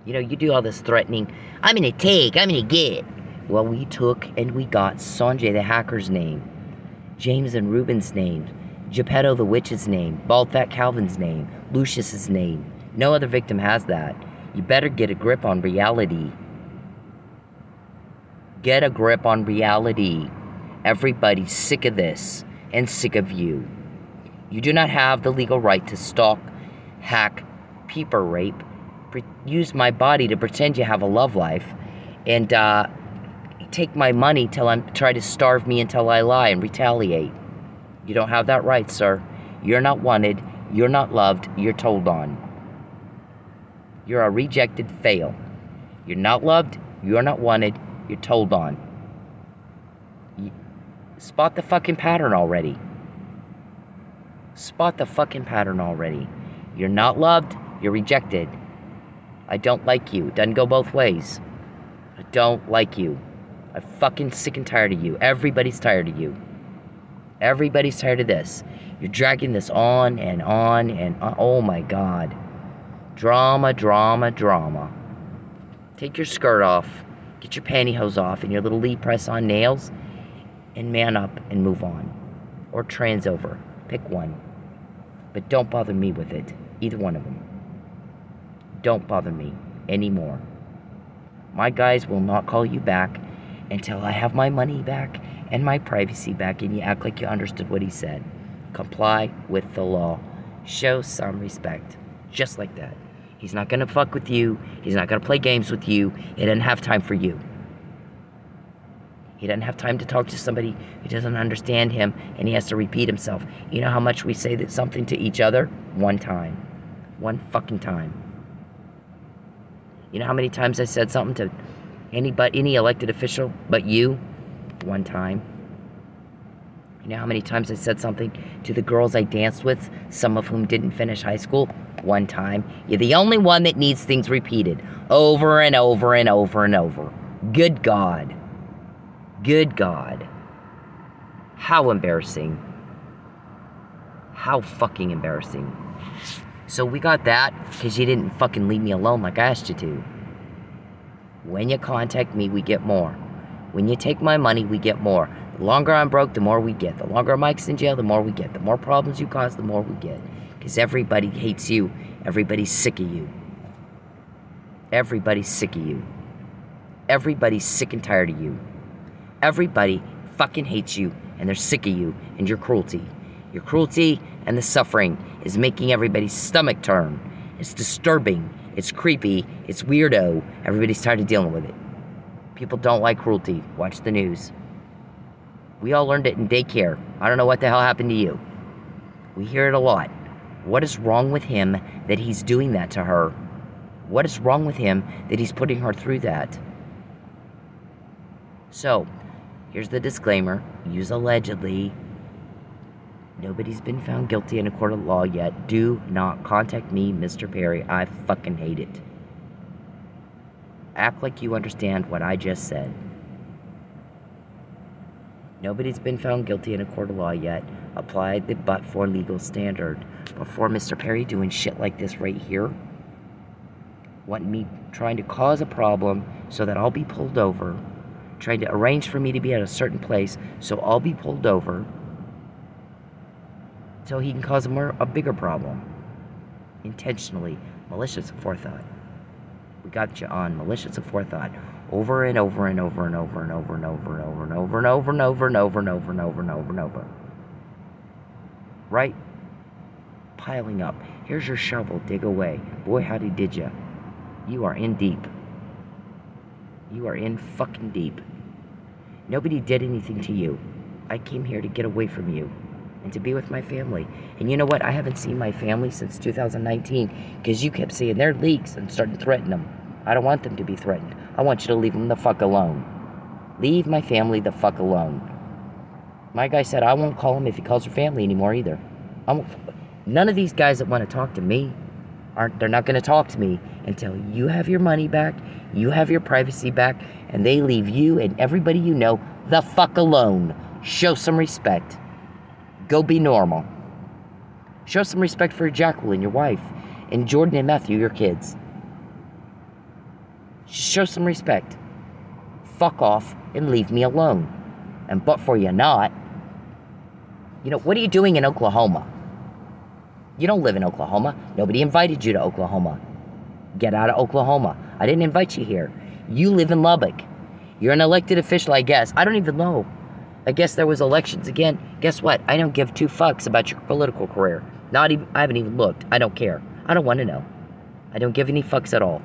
You know, you do all this threatening. I'm gonna take, I'm gonna get. Well, we took and we got Sanjay the hacker's name. James and Ruben's name. Geppetto the witch's name. Bald Fat Calvin's name. Lucius's name. No other victim has that. You better get a grip on reality. Get a grip on reality. Everybody's sick of this and sick of you. You do not have the legal right to stalk, hack, peeper rape, use my body to pretend you have a love life, and take my money try to starve me until I lie and retaliate. You don't have that right, sir. You're not wanted. You're not loved. You're told on. You're a rejected fail. You're not loved. You're not wanted. You're told on. Spot the fucking pattern already. Spot the fucking pattern already. You're not loved. You're rejected. I don't like you. It doesn't go both ways. I don't like you. I'm fucking sick and tired of you. Everybody's tired of you. Everybody's tired of this. You're dragging this on and on and on. Oh my God. Drama, drama, drama. Take your skirt off. Get your pantyhose off and your little Lee press-on nails. And man up and move on. Or trans over. Pick one. But don't bother me with it. Either one of them. Don't bother me anymore. My guys will not call you back until I have my money back and my privacy back and you act like you understood what he said. Comply with the law. Show some respect. Just like that. He's not gonna fuck with you. He's not gonna play games with you. He doesn't have time for you. He doesn't have time to talk to somebody who doesn't understand him and he has to repeat himself. You know how much we say that something to each other? One time. One fucking time. You know how many times I said something to any elected official but you? One time. You know how many times I said something to the girls I danced with, some of whom didn't finish high school? One time. You're the only one that needs things repeated over and over and over and over. Good God. Good God. How embarrassing. How fucking embarrassing. So we got that because you didn't fucking leave me alone like I asked you to. When you contact me, we get more. When you take my money, we get more. The longer I'm broke, the more we get. The longer Mike's in jail, the more we get. The more problems you cause, the more we get. Because everybody hates you. Everybody's sick of you. Everybody's sick of you. Everybody's sick and tired of you. Everybody fucking hates you, and they're sick of you and your cruelty. Your cruelty and the suffering is making everybody's stomach turn. It's disturbing. It's creepy. It's weirdo. Everybody's tired of dealing with it. People don't like cruelty. Watch the news. We all learned it in daycare. I don't know what the hell happened to you. We hear it a lot. What is wrong with him that he's doing that to her? What is wrong with him that he's putting her through that? So, here's the disclaimer. Use allegedly. Nobody's been found guilty in a court of law yet. Do not contact me, Mr. Perry. I fucking hate it. Act like you understand what I just said. Nobody's been found guilty in a court of law yet. Apply the but-for legal standard. Before Mr. Perry doing shit like this right here, wanting me trying to cause a problem so that I'll be pulled over, trying to arrange for me to be at a certain place so I'll be pulled over, so he can cause a bigger problem. Intentionally. Malicious aforethought. We got you on malicious aforethought. Over and over and over and over and over and over and over and over and over and over and over and over and over and over and over. Right? Piling up. Here's your shovel. Dig away. Boy, howdy did ya. You are in deep. You are in fucking deep. Nobody did anything to you. I came here to get away from you and to be with my family. And you know what? I haven't seen my family since 2019 because you kept saying they're leaks and starting to threaten them. I don't want them to be threatened. I want you to leave them the fuck alone. Leave my family the fuck alone. My guy said I won't call him if he calls her family anymore either. None of these guys that want to talk to me, they're not going to talk to me until you have your money back, you have your privacy back, and they leave you and everybody you know the fuck alone. Show some respect. Go be normal. Show some respect for Jacqueline, your wife, and Jordan and Matthew, your kids. Show some respect. Fuck off and leave me alone. And but for you not, you know, what are you doing in Oklahoma? You don't live in Oklahoma. Nobody invited you to Oklahoma. Get out of Oklahoma. I didn't invite you here. You live in Lubbock. You're an elected official, I guess. I don't even know. I guess there was elections again. Guess what? I don't give two fucks about your political career. I haven't even looked. I don't care. I don't want to know. I don't give any fucks at all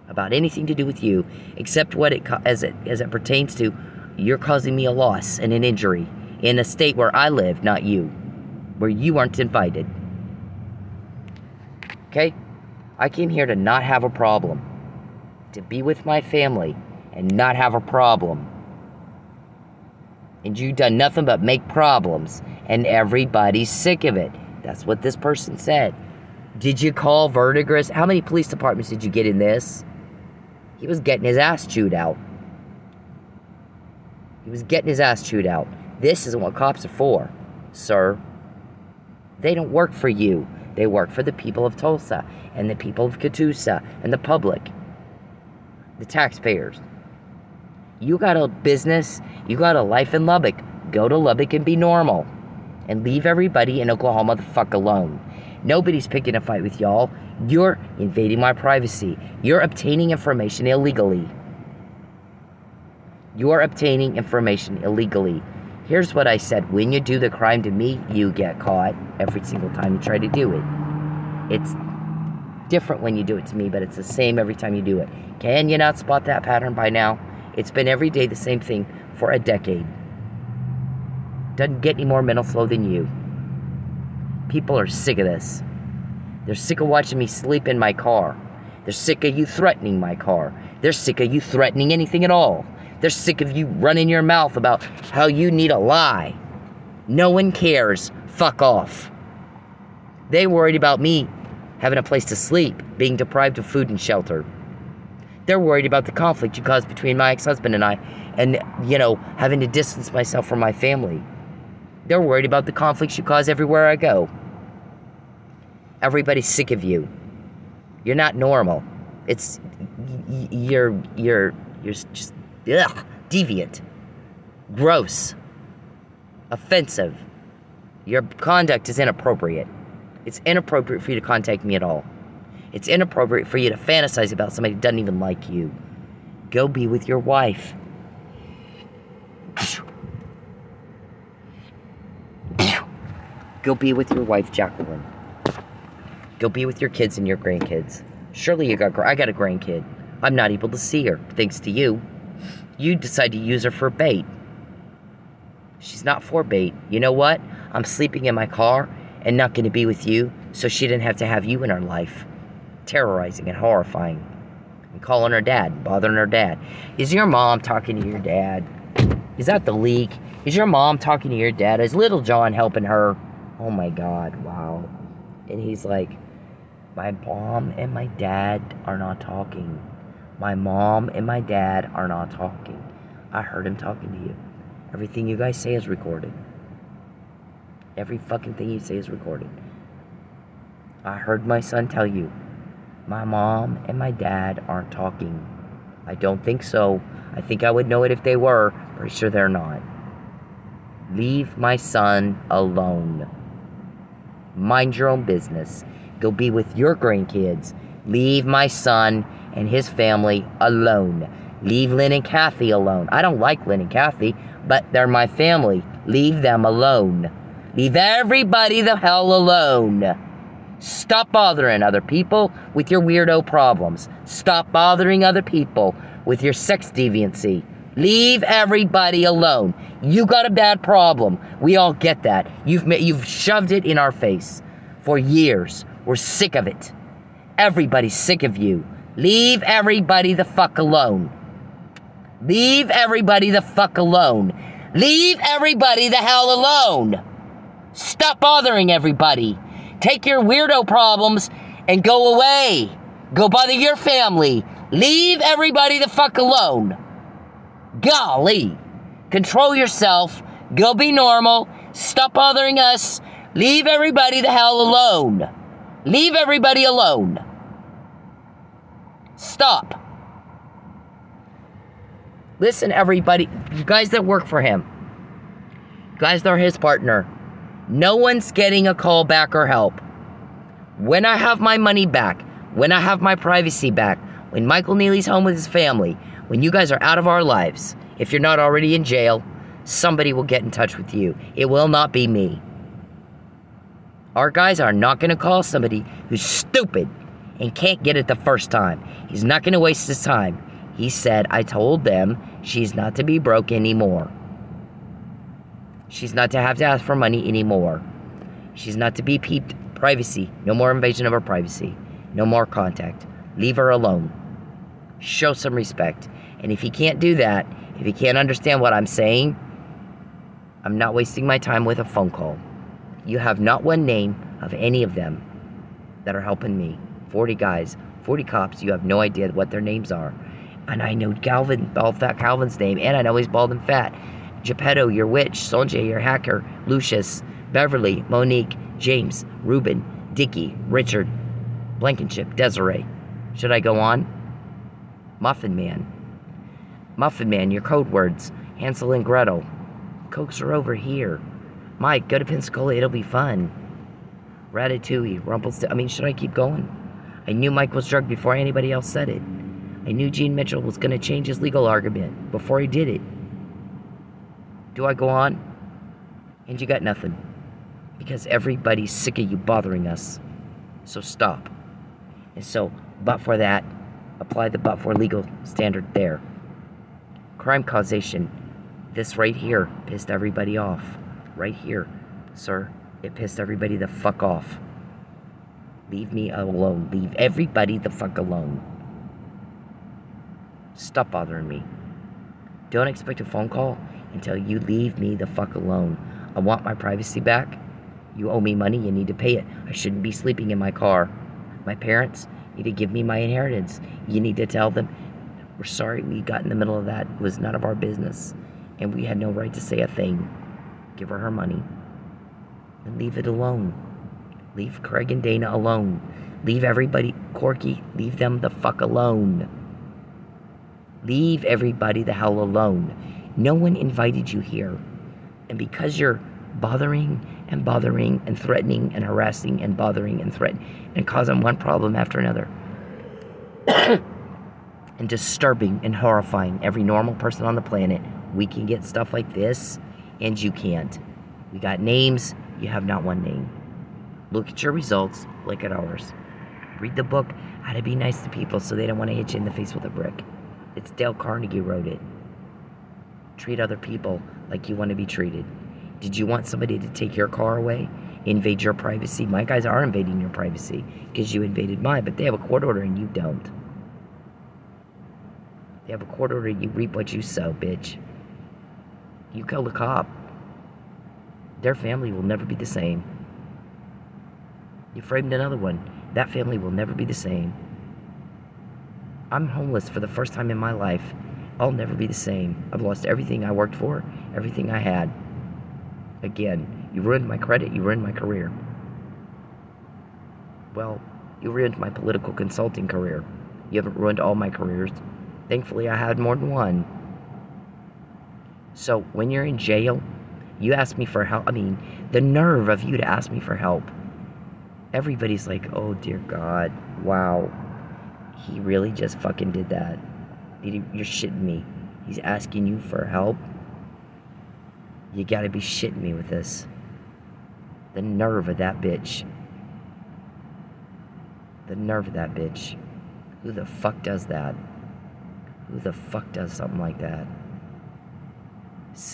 about anything to do with you, except what as it pertains to you're causing me a loss and an injury in a state where I live, not you, where you aren't invited. Okay? I came here to not have a problem, to be with my family and not have a problem. And you done nothing but make problems, and everybody's sick of it. That's what this person said. Did you call Verdigris? How many police departments did you get in this? He was getting his ass chewed out. He was getting his ass chewed out. This isn't what cops are for, sir. They don't work for you. They work for the people of Tulsa and the people of Catoosa and the public, the taxpayers. You got a business, you got a life in Lubbock. Go to Lubbock and be normal. And leave everybody in Oklahoma the fuck alone. Nobody's picking a fight with y'all. You're invading my privacy. You're obtaining information illegally. You are obtaining information illegally. Here's what I said. When you do the crime to me, you get caught every single time you try to do it. It's different when you do it to me, but it's the same every time you do it. Can you not spot that pattern by now? It's been every day the same thing for a decade. Doesn't get any more mental slow than you. People are sick of this. They're sick of watching me sleep in my car. They're sick of you threatening my car. They're sick of you threatening anything at all. They're sick of you running your mouth about how you need a lie. No one cares. Fuck off. They worried about me having a place to sleep, being deprived of food and shelter. They're worried about the conflict you caused between my ex-husband and I, and, you know, having to distance myself from my family. They're worried about the conflicts you cause everywhere I go. Everybody's sick of you. You're not normal. You're just, ugh, deviant. Gross. Offensive. Your conduct is inappropriate. It's inappropriate for you to contact me at all. It's inappropriate for you to fantasize about somebody who doesn't even like you. Go be with your wife. Go be with your wife, Jacqueline. Go be with your kids and your grandkids. Surely I got a grandkid. I'm not able to see her, thanks to you. You decide to use her for bait. She's not for bait. You know what? I'm sleeping in my car and not going to be with you, so she didn't have to have you in her life. Terrorizing and horrifying. And calling her dad, bothering her dad. Is your mom talking to your dad? Is that the leak? Is your mom talking to your dad? Is little John helping her? Oh my God, wow. And he's like, my mom and my dad are not talking. My mom and my dad are not talking. I heard him talking to you. Everything you guys say is recorded. Every fucking thing you say is recorded. I heard my son tell you, my mom and my dad aren't talking. I don't think so. I think I would know it if they were. Pretty sure they're not. Leave my son alone. Mind your own business. Go be with your grandkids. Leave my son and his family alone. Leave Lynn and Kathy alone. I don't like Lynn and Kathy, but they're my family. Leave them alone. Leave everybody the hell alone. Stop bothering other people with your weirdo problems. Stop bothering other people with your sex deviancy. Leave everybody alone. You got a bad problem. We all get that. You've shoved it in our face for years. We're sick of it. Everybody's sick of you. Leave everybody the fuck alone. Leave everybody the fuck alone. Leave everybody the hell alone. Stop bothering everybody. Take your weirdo problems and go away. Go bother your family. Leave everybody the fuck alone. Golly. Control yourself. Go be normal. Stop bothering us. Leave everybody the hell alone. Leave everybody alone. Stop. Listen, everybody. You guys that work for him. You guys that are his partner. No one's getting a call back or help. When I have my money back, when I have my privacy back, when Michael Neely's home with his family, when you guys are out of our lives, if you're not already in jail, somebody will get in touch with you. It will not be me. Our guys are not going to call somebody who's stupid and can't get it the first time. He's not going to waste his time. He said, I told them she's not to be broke anymore. She's not to have to ask for money anymore. She's not to be peeped. Privacy. No more invasion of her privacy. No more contact. Leave her alone. Show some respect. And if he can't do that, if he can't understand what I'm saying, I'm not wasting my time with a phone call. You have not one name of any of them that are helping me. 40 guys, 40 cops, you have no idea what their names are. And I know Calvin, bald fat Calvin's name, and I know he's bald and fat. Geppetto, your witch, Sonjay, your hacker, Lucius, Beverly, Monique, James, Ruben, Dickie, Richard, Blankenship, Desiree. Should I go on? Muffin Man. Muffin Man, your code words. Hansel and Gretel. Cokes are over here. Mike, go to Pensacola, it'll be fun. Ratatouille, Rumpelstiltskin. I mean, should I keep going? I knew Mike was drugged before anybody else said it. I knew Gene Mitchell was going to change his legal argument before he did it. Do I go on? And you got nothing. Because everybody's sick of you bothering us. So stop. And so, but for that, apply the but for legal standard there. Crime causation. This right here pissed everybody off. Right here, sir. It pissed everybody the fuck off. Leave me alone. Leave everybody the fuck alone. Stop bothering me. Don't expect a phone call until you leave me the fuck alone. I want my privacy back. You owe me money, you need to pay it. I shouldn't be sleeping in my car. My parents need to give me my inheritance. You need to tell them, we're sorry we got in the middle of that. It was none of our business. And we had no right to say a thing. Give her her money. And leave it alone. Leave Craig and Dana alone. Leave everybody, Corky, leave them the fuck alone. Leave everybody the hell alone. No one invited you here. And because you're bothering and threatening and harassing and bothering and threatening and causing one problem after another and disturbing and horrifying every normal person on the planet, we can get stuff like this and you can't. We got names, you have not one name. Look at your results, look at ours. Read the book, How to Be Nice to People So They Don't Want to Hit You in the Face with a Brick. It's Dale Carnegie wrote it. Treat other people like you want to be treated. Did you want somebody to take your car away? Invade your privacy? My guys are invading your privacy because you invaded mine, but they have a court order and you don't. They have a court order and you reap what you sow, bitch. You killed a cop. Their family will never be the same. You framed another one. That family will never be the same. I'm homeless for the first time in my life. I'll never be the same. I've lost everything I worked for, everything I had. Again, you ruined my credit, you ruined my career. Well, you ruined my political consulting career. You haven't ruined all my careers. Thankfully, I had more than one. So, when you're in jail, you ask me for help. I mean, the nerve of you to ask me for help. Everybody's like, oh dear God, wow. He really just fucking did that. You're shitting me. He's asking you for help. You gotta be shitting me with this. The nerve of that bitch. The nerve of that bitch. Who the fuck does that? Who the fuck does something like that?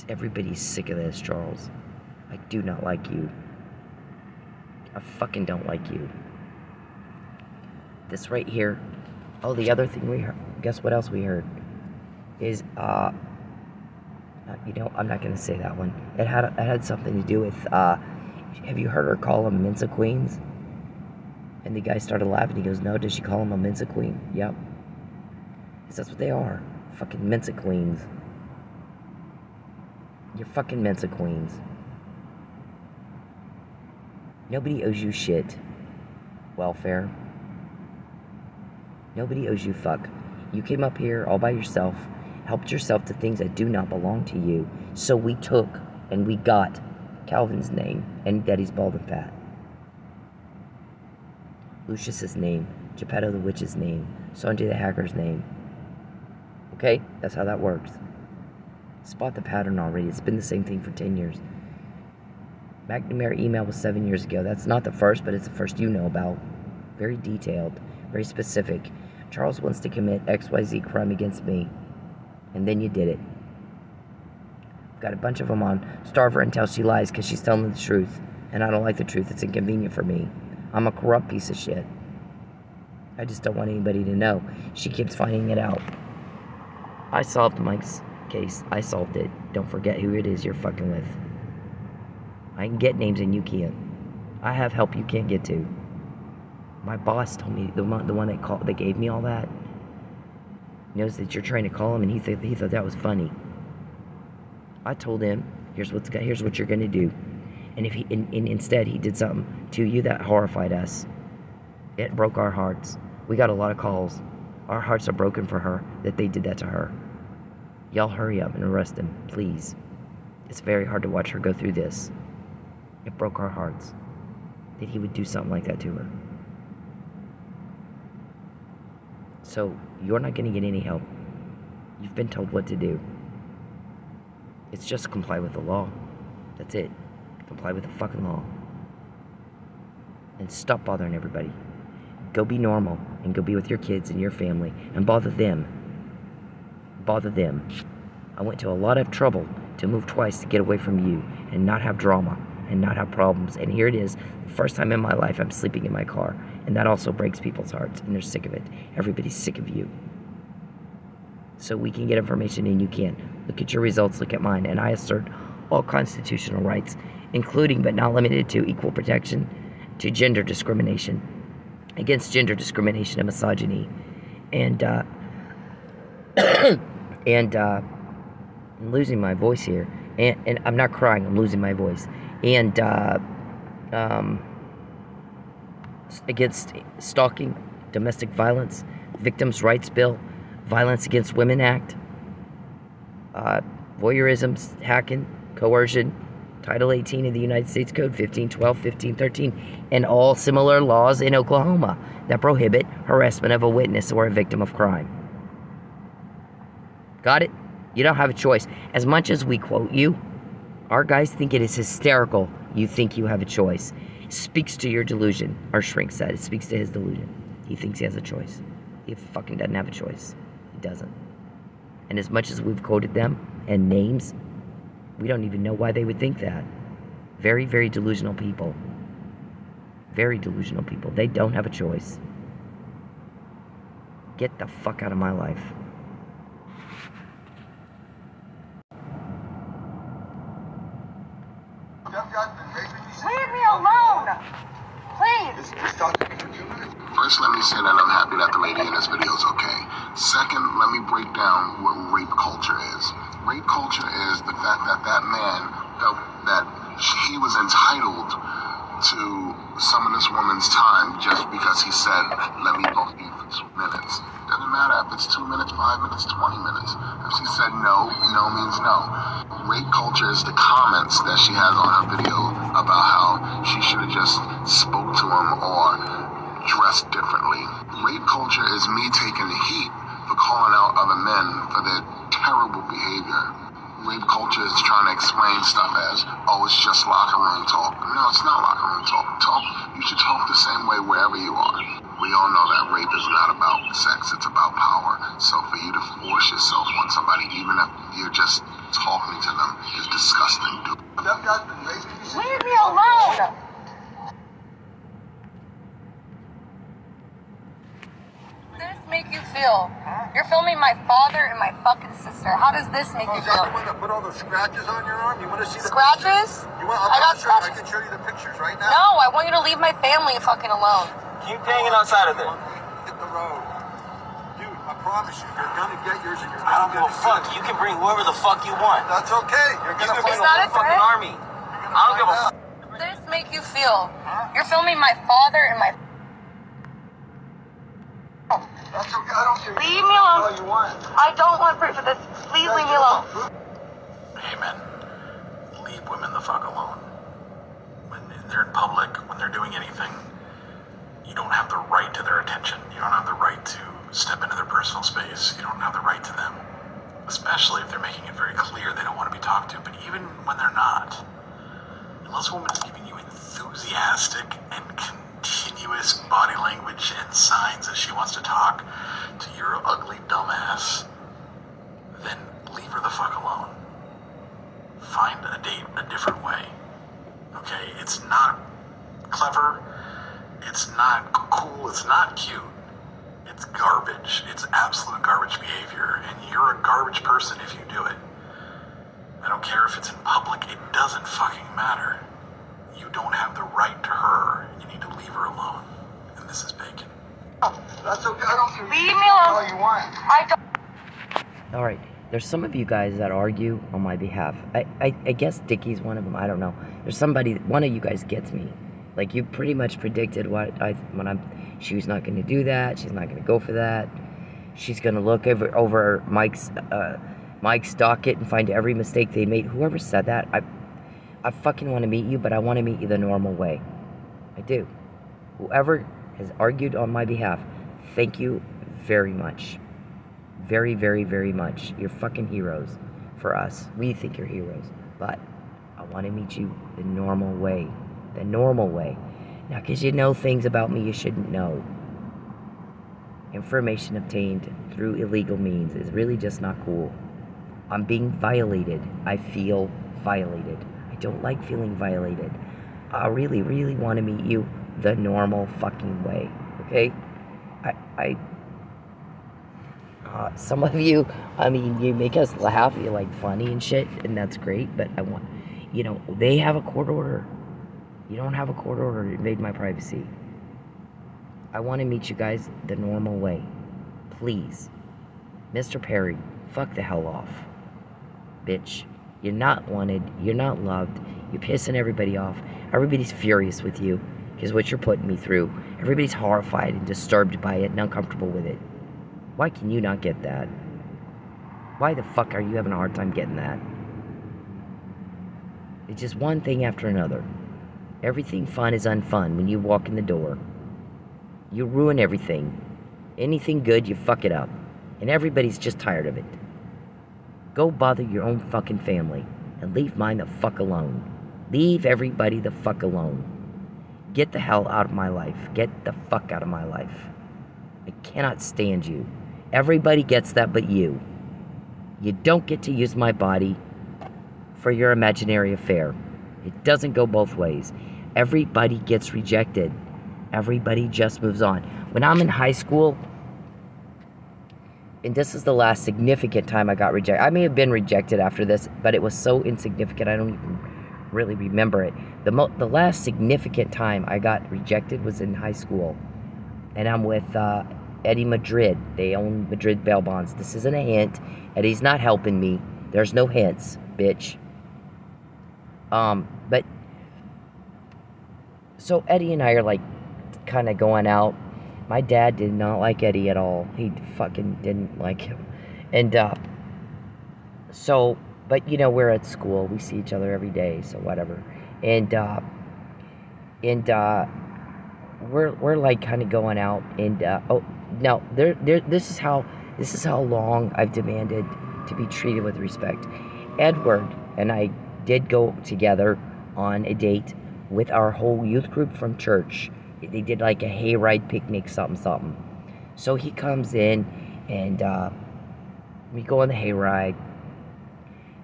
Everybody's sick of this, Charles. I do not like you. I fucking don't like you. This right here. Oh, the other thing we heard. Guess what else we heard? Is, you know, I'm not going to say that one. It had something to do with, have you heard her call them Mensa Queens? And the guy started laughing. He goes, no, did she call him a Mensa Queen? Yep. Because that's what they are. Fucking Mensa Queens. You're fucking Mensa Queens. Nobody owes you shit. Welfare. Nobody owes you fuck. You came up here all by yourself, helped yourself to things that do not belong to you. So we took and we got Calvin's name and Daddy's Bald and Fat. Lucius's name, Geppetto the Witch's name, Sonja the Hacker's name. Okay? That's how that works. Spot the pattern already. It's been the same thing for 10 years. McNamara email was 7 years ago. That's not the first, but it's the first you know about. Very detailed, very specific. Charles wants to commit XYZ crime against me. And then you did it. Got a bunch of them on Starve Her Until She Lies because she's telling the truth. And I don't like the truth. It's inconvenient for me. I'm a corrupt piece of shit. I just don't want anybody to know. She keeps finding it out. I solved Mike's case. I solved it. Don't forget who it is you're fucking with. I can get names and you can't. I have help you can't get to. My boss told me, the one that gave me all that, knows that you're trying to call him, and he thought that was funny. I told him, here's what you're gonna do, and if instead he did something to you that horrified us. It broke our hearts. We got a lot of calls. Our hearts are broken for her that they did that to her. Y'all hurry up and arrest him, please. It's very hard to watch her go through this. It broke our hearts that he would do something like that to her. So, you're not going to get any help. You've been told what to do. It's just comply with the law. That's it. Comply with the fucking law. And stop bothering everybody. Go be normal and go be with your kids and your family and bother them. Bother them. I went to a lot of trouble to move twice to get away from you and not have drama and not have problems. And here it is, the first time in my life I'm sleeping in my car. And that also breaks people's hearts, and they're sick of it. Everybody's sick of you. So we can get information, and you can't. Look at your results, look at mine. And I assert all constitutional rights, including but not limited to equal protection to gender discrimination, against gender discrimination and misogyny. And, I'm losing my voice here. And I'm not crying, I'm losing my voice. And, against stalking, domestic violence, Victims' Rights Bill, Violence Against Women Act, voyeurism, hacking, coercion, Title 18 of the United States Code, 1512, 1513, and all similar laws in Oklahoma that prohibit harassment of a witness or a victim of crime. Got it? You don't have a choice. As much as we quote you, our guys think it is hysterical you think you have a choice. It speaks to your delusion. Our shrink said it speaks to his delusion. He thinks he has a choice. He fucking doesn't have a choice. He doesn't. And as much as we've quoted them and names, we don't even know why they would think that. Very, very delusional people. Very delusional people. They don't have a choice. Get the fuck out of my life. Leave me alone! Please! First, let me say that I'm happy that the lady in this video is okay. Second, let me break down what rape culture is. Rape culture is the fact that that man felt that he was entitled to some of this woman's time just because he said, let me talk to you for 2 minutes. Doesn't matter if it's 2 minutes, 5 minutes, 20 minutes. If she said no, no means no. Rape culture is the comments that she has on her video about how she should have just spoke to him or dressed differently. Rape culture is me taking the heat for calling out other men for their terrible behavior. Rape culture is trying to explain stuff as, oh, it's just locker room talk. No, it's not locker room talk. You should talk the same way wherever you are. We all know that rape is not about sex, it's about power. So for you to force yourself on somebody, even if you're just talking to them, is disgusting, dude. Leave me alone! This make you feel? You're filming my father and my fucking sister. How does this make you feel? Is that the one that put all those scratches on your arm? You want to see the scratches? I got scratches. I can show you the pictures right now. No, I want you to leave my family fucking alone. Keep hanging outside of there. Hit the road. Dude, I promise you, you're gonna get yours and you're I don't gonna give a get fuck. You can bring whoever the fuck you want. That's okay. You're gonna bring Is that the a fucking threat? army. I don't give a fuck. This make you feel? You're filming my father and my... That's okay. I don't care. Leave me alone. All you want. I don't want proof of this. Please leave me alone. Hey men, leave women the fuck alone. When they're in public, when they're doing anything, you don't have the right to their attention. You don't have the right to step into their personal space. You don't have the right to them. Especially if they're making it very clear they don't want to be talked to. But even when they're not, unless a woman is giving you enthusiastic and continuous body language and signs that she wants to talk to your ugly dumbass, then leave her the fuck alone. Find a date a different way. Okay? It's not clever. It's not cool. It's not cute. It's garbage. It's absolute garbage behavior. And you're a garbage person if you do it. I don't care if it's in public. It doesn't fucking matter. You don't have the right to her. You need to leave her alone. And this is Bacon. That's okay. I don't care. Leave me alone. All you want. I don't... Alright, there's some of you guys that argue on my behalf. I guess Dickie's one of them. I don't know. There's somebody, one of you guys gets me. Like, you pretty much predicted she was not going to do that. She's not going to go for that. She's going to look over Mike's docket and find every mistake they made. Whoever said that, I fucking want to meet you, but I want to meet you the normal way. I do. Whoever has argued on my behalf, thank you very much. Very, very, very much. You're fucking heroes for us. We think you're heroes. But I want to meet you the normal way. The normal way. Now, because you know things about me you shouldn't know. Information obtained through illegal means is really just not cool. I'm being violated. I feel violated. I don't like feeling violated. I really, really want to meet you the normal fucking way, okay? Some of you, I mean, you make us laugh, you're like funny and shit, and that's great, but I want, you know, they have a court order. You don't have a court order to invade my privacy. I want to meet you guys the normal way. Please. Mr. Perry, fuck the hell off. Bitch. You're not wanted. You're not loved. You're pissing everybody off. Everybody's furious with you because what you're putting me through. Everybody's horrified and disturbed by it and uncomfortable with it. Why can you not get that? Why the fuck are you having a hard time getting that? It's just one thing after another. Everything fun is unfun when you walk in the door. You ruin everything. Anything good, you fuck it up. And everybody's just tired of it. Go bother your own fucking family and leave mine the fuck alone. Leave everybody the fuck alone. Get the hell out of my life. Get the fuck out of my life. I cannot stand you. Everybody gets that but you. You don't get to use my body for your imaginary affair. It doesn't go both ways. Everybody gets rejected. Everybody just moves on. When I'm in high school, and this is the last significant time I got rejected. I may have been rejected after this, but it was so insignificant I don't even really remember it. The last significant time I got rejected was in high school. And I'm with Eddie Madrid. They own Madrid bail bonds. This isn't a hint. Eddie's not helping me. There's no hints, bitch. But so Eddie and I are like kind of going out. My dad did not like Eddie at all. He fucking didn't like him. And so, but you know, we're at school. We see each other every day, so whatever. And we're like kind of going out. And oh no, this is how long I've demanded to be treated with respect. Edward and I did go together on a date with our whole youth group from church. They did like a hayride picnic, something. So he comes in, and we go on the hayride,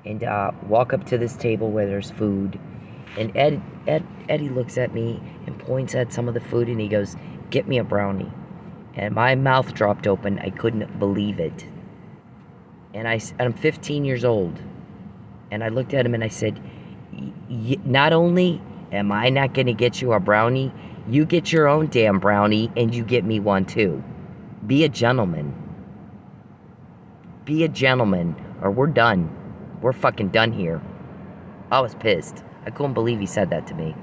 and walk up to this table where there's food. And Eddie looks at me and points at some of the food, and he goes, "Get me a brownie." And my mouth dropped open. I couldn't believe it. And I'm 15 years old. And I looked at him and I said, "Not only am I not going to get you a brownie, you get your own damn brownie and you get me one too. Be a gentleman. Be a gentleman or we're done. We're fucking done here." I was pissed. I couldn't believe he said that to me.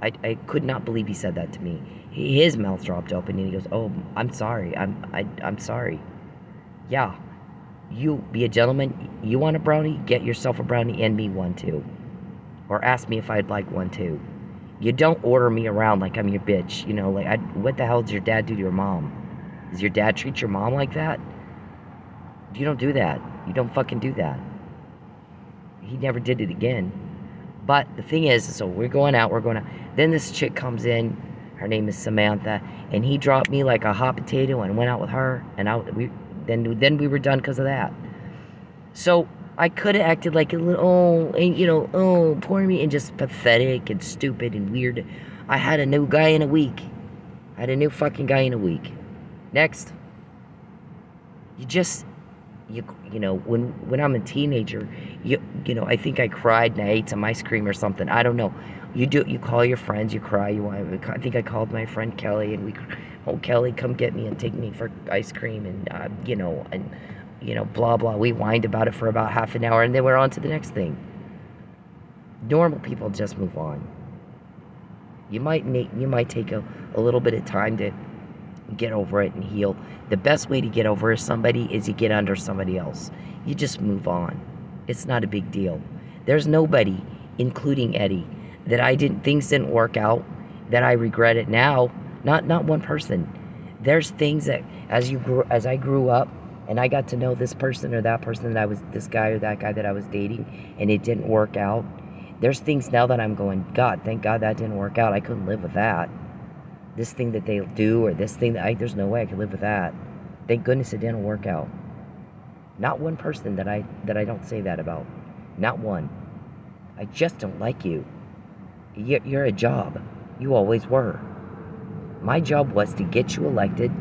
I could not believe he said that to me. His mouth dropped open and he goes, "Oh, I'm sorry. I'm sorry." Yeah. You be a gentleman. You want a brownie? Get yourself a brownie and me one too. Or ask me if I'd like one too. You don't order me around like I'm your bitch. You know, like, what the hell does your dad do to your mom? Does your dad treat your mom like that? You don't do that. You don't fucking do that. He never did it again. But the thing is, so we're going out. Then this chick comes in. Her name is Samantha. And he dropped me like a hot potato and went out with her. And then we were done because of that. So I could have acted like a little, poor me, and just pathetic and stupid and weird. I had a new guy in a week. I had a new fucking guy in a week. Next. When I'm a teenager, I think I cried and I ate some ice cream or something. I don't know. You call your friends, you cry. I think I called my friend Kelly, and Kelly, come get me and take me for ice cream, and blah blah. We whined about it for about half an hour, and then we're on to the next thing. Normal people just move on. You might take a little bit of time to get over it and heal. The best way to get over somebody is you get under somebody else. You just move on. It's not a big deal. There's nobody, including Eddie, that things didn't work out, that I regret it now. Not one person. There's things that as I grew up and I got to know this person or that person this guy or that guy that I was dating, and it didn't work out. There's things now that I'm going, God, thank God that didn't work out. I couldn't live with that. This thing that they do, or this thing there's no way I could live with that. Thank goodness it didn't work out. Not one person that I don't say that about. Not one. I just don't like you. You're a job. You always were. My job was to get you elected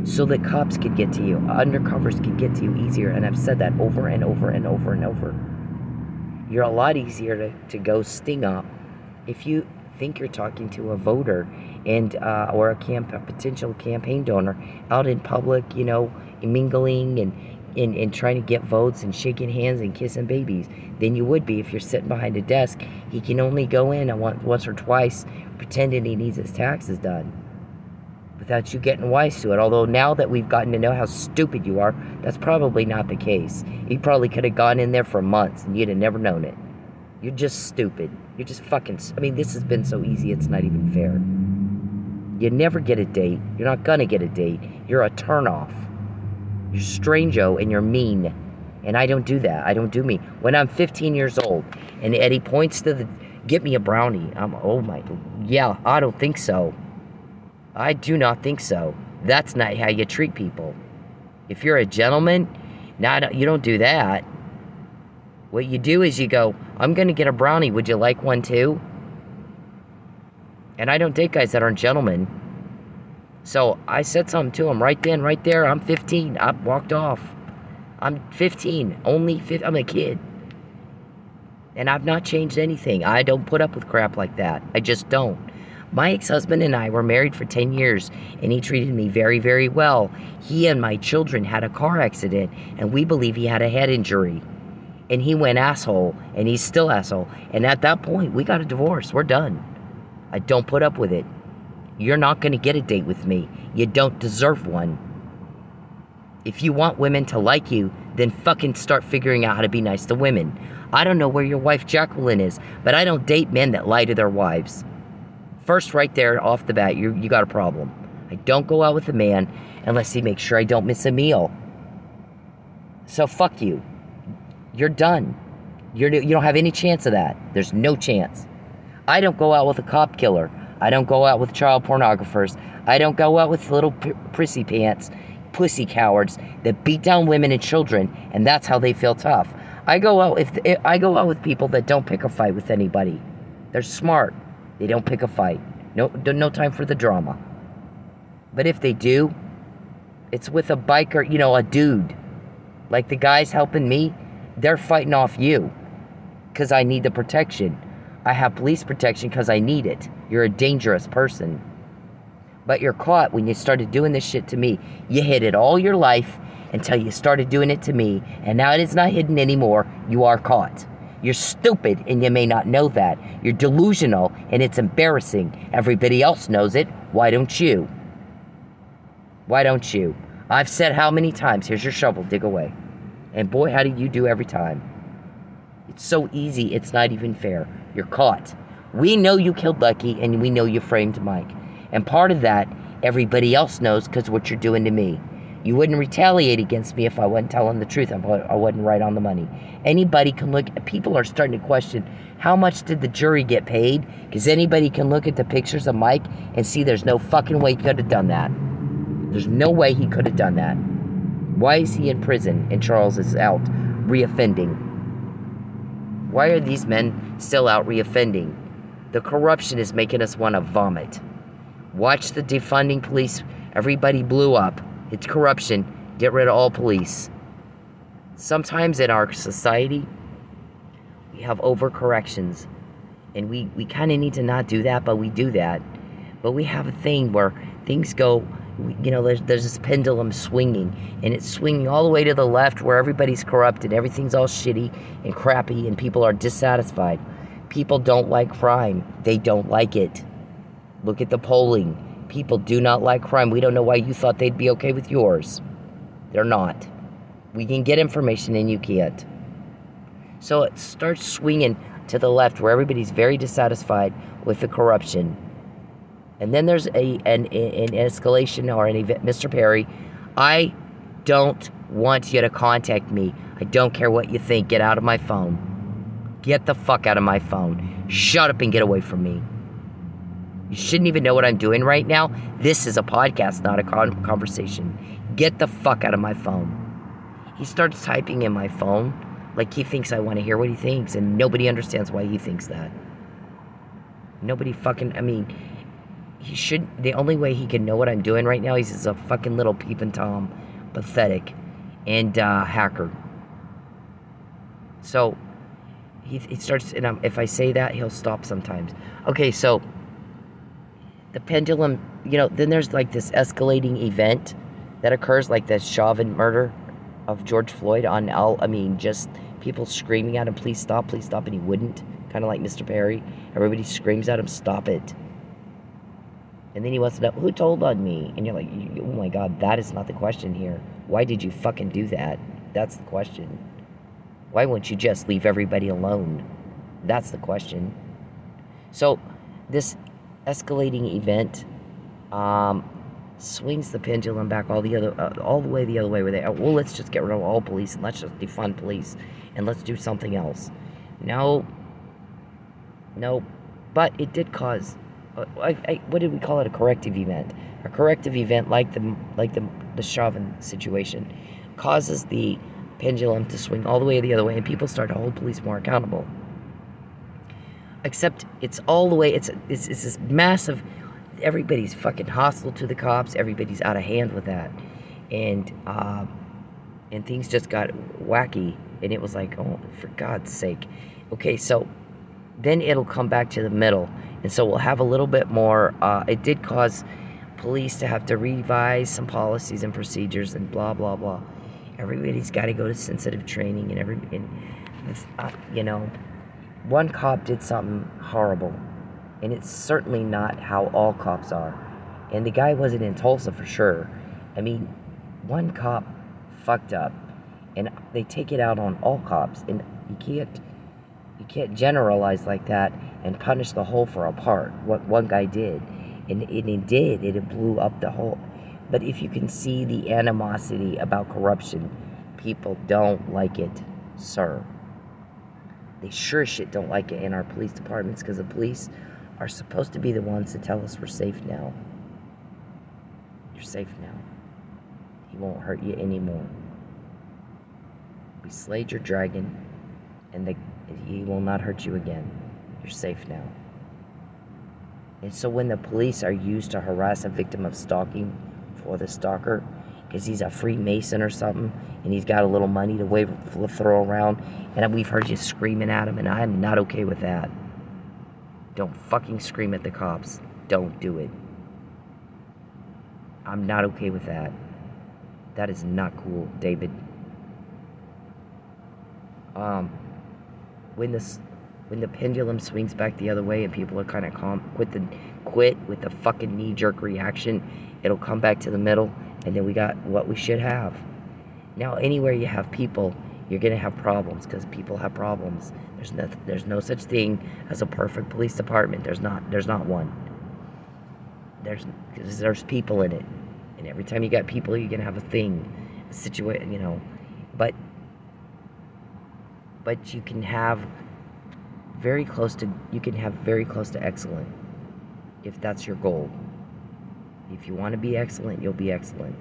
so that cops could get to you, undercovers could get to you easier, and I've said that over and over and over and over. You're a lot easier to go sting up if you think you're talking to a voter and or a potential campaign donor out in public, you know, mingling and trying to get votes and shaking hands and kissing babies than you would be if you're sitting behind a desk. He can only go in once or twice pretending he needs his taxes done without you getting wise to it. Although now that we've gotten to know how stupid you are, that's probably not the case. You probably could have gone in there for months and you'd have never known it. You're just stupid. You're just fucking... I mean, this has been so easy, it's not even fair. You never get a date. You're not gonna get a date. You're a turnoff. You're strange-o and you're mean. And I don't do that. I don't do mean. When I'm 15 years old and Eddie points to the... Get me a brownie. Oh my... Yeah, I don't think so. I do not think so. That's not how you treat people. If you're a gentleman, you don't do that. What you do is you go, I'm going to get a brownie. Would you like one too? And I don't date guys that aren't gentlemen. So I said something to him right then, right there. I'm 15. I walked off. I'm 15. Only 15. I'm a kid. And I've not changed anything. I don't put up with crap like that. I just don't. My ex-husband and I were married for 10 years, and he treated me very, very well. He and my children had a car accident, and we believe he had a head injury. And he went asshole, and he's still asshole. And at that point, we got a divorce. We're done. I don't put up with it. You're not going to get a date with me. You don't deserve one. If you want women to like you, then fucking start figuring out how to be nice to women. I don't know where your wife Jacqueline is, but I don't date men that lie to their wives. First, right there, off the bat, you got a problem. I don't go out with a man unless he makes sure I don't miss a meal. So fuck you. You're done. You don't have any chance of that. There's no chance. I don't go out with a cop killer. I don't go out with child pornographers. I don't go out with little prissy pants, pussy cowards that beat down women and children, and that's how they feel tough. I go out with people that don't pick a fight with anybody. They're smart. They don't pick a fight. No time for the drama. But if they do, it's with a biker, a dude. Like the guys helping me, they're fighting off you. Because I need the protection. I have police protection because I need it. You're a dangerous person. But you're caught when you started doing this shit to me. You hid it all your life until you started doing it to me. And now it is not hidden anymore. You are caught. You're stupid, and you may not know that. You're delusional, and it's embarrassing. Everybody else knows it. Why don't you? Why don't you? I've said how many times, here's your shovel, dig away. And boy, how do you do every time? It's so easy, it's not even fair. You're caught. We know you killed Lucky, and we know you framed Mike. And part of that, everybody else knows because what you're doing to me. You wouldn't retaliate against me if I wasn't telling the truth. I wasn't right on the money. Anybody can look. People are starting to question, how much did the jury get paid? Because anybody can look at the pictures of Mike and see there's no fucking way he could have done that. There's no way he could have done that. Why is he in prison and Charles is out reoffending? Why are these men still out reoffending? The corruption is making us want to vomit. Watch the defunding police. Everybody blew up. It's corruption. Get rid of all police. Sometimes in our society, we have overcorrections. And we kind of need to not do that, but we do that. But we have a thing where things go, there's this pendulum swinging. And it's swinging all the way to the left where everybody's corrupt and everything's all shitty and crappy and people are dissatisfied. People don't like crime. They don't like it. Look at the polling. People do not like crime. We don't know why you thought they'd be okay with yours. They're not. We can get information and you can't. So it starts swinging to the left where everybody's very dissatisfied with the corruption. And then there's an escalation or an event. Mr. Perry, I don't want you to contact me. I don't care what you think. Get out of my phone. Get the fuck out of my phone. Shut up and get away from me. You shouldn't even know what I'm doing right now. This is a podcast, not a conversation. Get the fuck out of my phone. He starts typing in my phone like he thinks I want to hear what he thinks, and nobody understands why he thinks that. Nobody fucking, he should, the only way he can know what I'm doing right now, he's just a fucking little peeping Tom, pathetic, and hacker. So he starts, and if I say that, he'll stop sometimes. Okay, so the pendulum, you know, then there's like this escalating event that occurs, like the Chauvin murder of George Floyd just people screaming at him, please stop, and he wouldn't. Kind of like Mr. Perry. Everybody screams at him, stop it. And then he wants to know, who told on me? And you're like, oh my God, that is not the question here. Why did you fucking do that? That's the question. Why wouldn't you just leave everybody alone? That's the question. So this escalating event swings the pendulum back all the way the other way. Where well, let's just get rid of all police and let's just defund police and let's do something else. No, but it did cause. What did we call it? A corrective event. A corrective event, like the Chauvin situation, causes the pendulum to swing all the way the other way, and people start to hold police more accountable. Except it's all the way. It's this massive. Everybody's fucking hostile to the cops. Everybody's out of hand with that, and things just got wacky. And it was like, oh, for God's sake. Okay, so then it'll come back to the middle. And so we'll have a little bit more. It did cause police to have to revise some policies and procedures and blah, blah, blah. Everybody's got to go to sensitive training. You know, one cop did something horrible. And it's certainly not how all cops are. And the guy wasn't in Tulsa for sure. I mean, one cop fucked up. And they take it out on all cops. And you can't generalize like that and punish the whole for a part. What one guy did. And it did. It blew up the whole. But if you can see the animosity about corruption, people don't like it, sir. They sure as shit don't like it in our police departments, because the police are supposed to be the ones to tell us we're safe now. You're safe now. He won't hurt you anymore. We slayed your dragon, and he will not hurt you again. You're safe now. And so when the police are used to harass a victim of stalking for the stalker, because he's a Freemason or something, and he's got a little money to throw around, and we've heard you screaming at him, and I'm not okay with that. Don't fucking scream at the cops. Don't do it. I'm not okay with that. That is not cool, David. When the pendulum swings back the other way and people are kind of calm, quit with the fucking knee-jerk reaction, it'll come back to the middle, and then we got what we should have. Now, anywhere you have people, you're gonna have problems, because people have problems. There's no such thing as a perfect police department. There's not one. There's people in it, and every time you got people, you're gonna have a thing, a situation, you know. But you can have very close to excellent, if that's your goal. If you want to be excellent, you'll be excellent.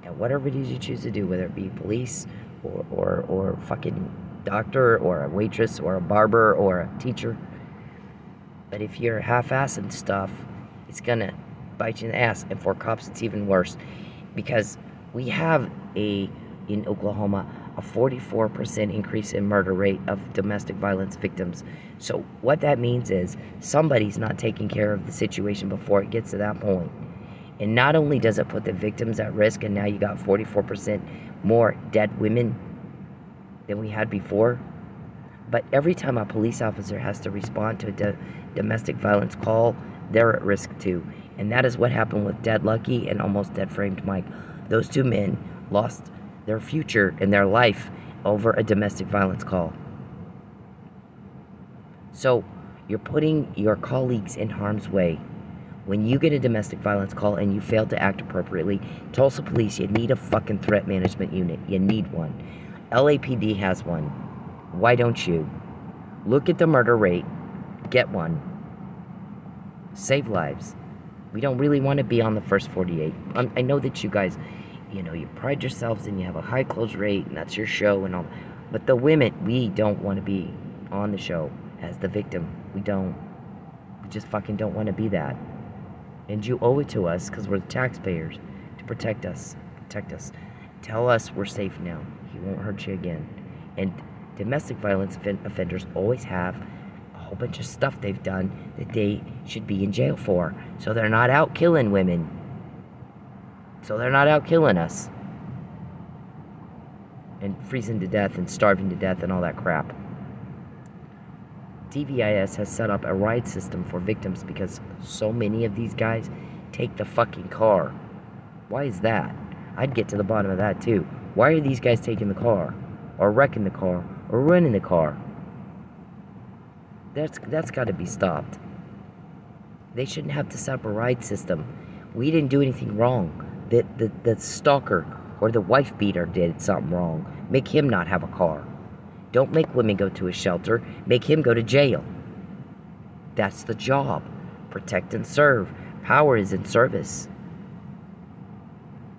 And whatever it is you choose to do, whether it be police or fucking doctor or a waitress or a barber or a teacher. But if you're half-assing stuff, it's gonna bite you in the ass. And for cops, it's even worse, because we have in Oklahoma a 44% increase in murder rate of domestic violence victims. So what that means is somebody's not taking care of the situation before it gets to that point. And not only does it put the victims at risk, and now you got 44% more dead women than we had before, but every time a police officer has to respond to a domestic violence call, they're at risk too. And that is what happened with Dead Lucky and Almost Dead Framed Mike. Those two men lost their future and their life over a domestic violence call. So you're putting your colleagues in harm's way. When you get a domestic violence call and you fail to act appropriately, Tulsa Police, you need a fucking threat management unit. You need one. LAPD has one. Why don't you? Look at the murder rate. Get one. Save lives. We don't really want to be on the first 48. I know that you guys, you know, you pride yourselves and you have a high close rate, and that's your show and all. But the women, we don't want to be on the show as the victim. We don't. We just fucking don't want to be that. And you owe it to us, because we're the taxpayers, to protect us. Tell us we're safe now. He won't hurt you again. And domestic violence offenders always have a whole bunch of stuff they've done that they should be in jail for. So they're not out killing women. So they're not out killing us. And freezing to death and starving to death and all that crap. DVIS has set up a ride system for victims because so many of these guys take the fucking car. Why is that? I'd get to the bottom of that too. Why are these guys taking the car? Or wrecking the car? Or running the car? That's got to be stopped. They shouldn't have to set up a ride system. We didn't do anything wrong. The stalker or the wife beater did something wrong. Make him not have a car. Don't make women go to a shelter. Make him go to jail. That's the job. Protect and serve. Power is in service.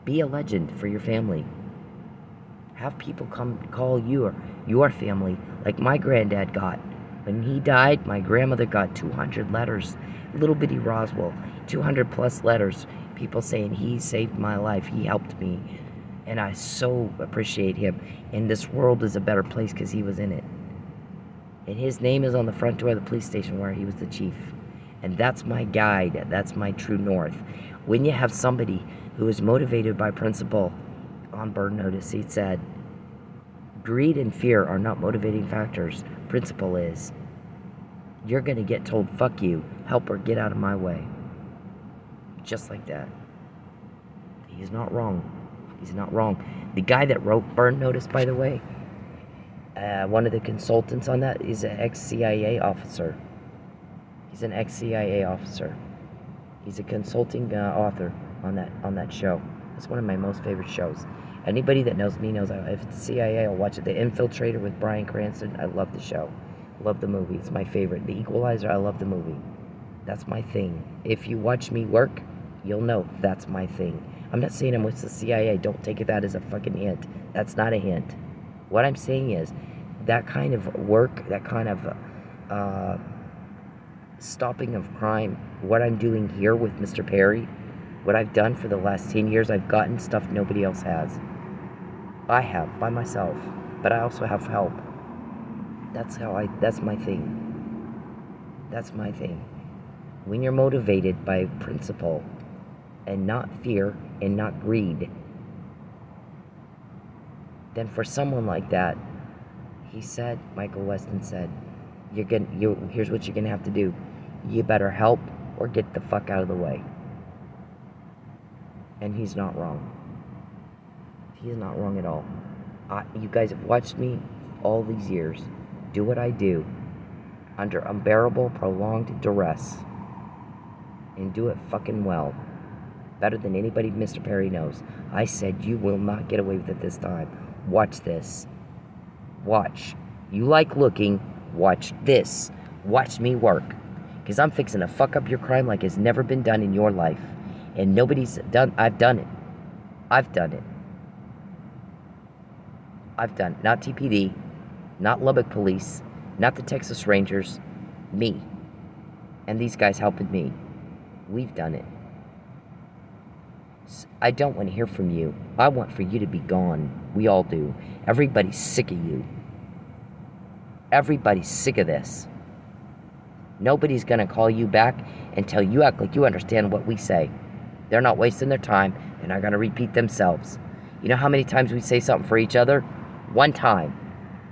Be a legend for your family. Have people come call you or your family like my granddad got. When he died, my grandmother got 200 letters. Little bitty Roswell. 200 plus letters. People saying he saved my life. He helped me. And I so appreciate him. And this world is a better place because he was in it. And his name is on the front door of the police station where he was the chief. And that's my guide. That's my true north. When you have somebody who is motivated by principle, on burn notice, he said, greed and fear are not motivating factors. Principle is. You're going to get told, fuck you, help her, get out of my way. Just like that. He's not wrong. He's not wrong. The guy that wrote Burn Notice, by the way, one of the consultants on that is an ex-CIA officer. He's an ex-CIA officer. He's a consulting author on that show. It's one of my most favorite shows. Anybody that knows me knows if it's CIA, I'll watch it. The Infiltrator with Bryan Cranston, I love the show. I love the movie. It's my favorite. The Equalizer, I love the movie. That's my thing. If you watch me work, you'll know that's my thing. I'm not saying I'm with the CIA. Don't take that as a fucking hint. That's not a hint. What I'm saying is that kind of work, that kind of stopping of crime, what I'm doing here with Mr. Perry, what I've done for the last 10 years, I've gotten stuff nobody else has. I have, by myself. But I also have help. That's my thing. That's my thing. When you're motivated by principle and not fear and not greed, then for someone like that, he said, Michael Weston said, here's what you're gonna have to do. You better help or get the fuck out of the way. And he's not wrong. He is not wrong at all. You guys have watched me all these years do what I do under unbearable, prolonged duress. And do it fucking well. Better than anybody Mr. Perry knows. I said, you will not get away with it this time. Watch this. Watch. You like looking, watch this. Watch me work. Because I'm fixing to fuck up your crime like it's never been done in your life. And nobody's done. I've done it. I've done it. I've done it. Not TPD. Not Lubbock Police. Not the Texas Rangers. Me. And these guys helping me. We've done it. I don't want to hear from you. I want for you to be gone. We all do. Everybody's sick of you. Everybody's sick of this. Nobody's going to call you back until you act like you understand what we say. They're not wasting their time. They're not going to repeat themselves. You know how many times we say something for each other? One time.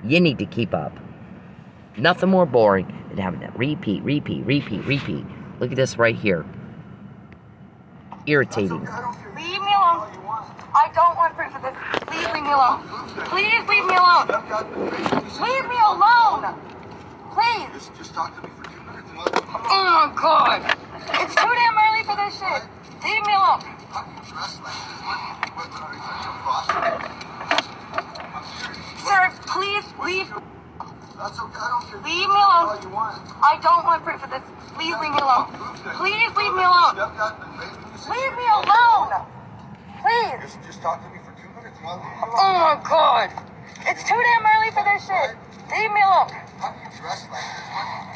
You need to keep up. Nothing more boring than having to repeat. Look at this right here. Irritating. Leave me alone. I don't want proof of this. Please leave me alone. Please leave me alone. Leave me alone. Please. Just talk to me for 2 minutes. Oh my god. It's too damn early for this shit. Leave me alone. Sir, please leave. That's okay. I don't care. Leave me alone. All you want. I don't want proof of this. Please leave me alone. Please leave me alone. Leave me alone. Please. Just talk to me for 2 minutes. Oh my god. It's too damn early for this shit. Leave me alone. How do you dress like this?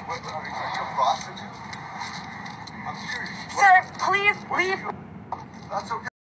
What are you a prostitute? Sir, please leave. That's okay.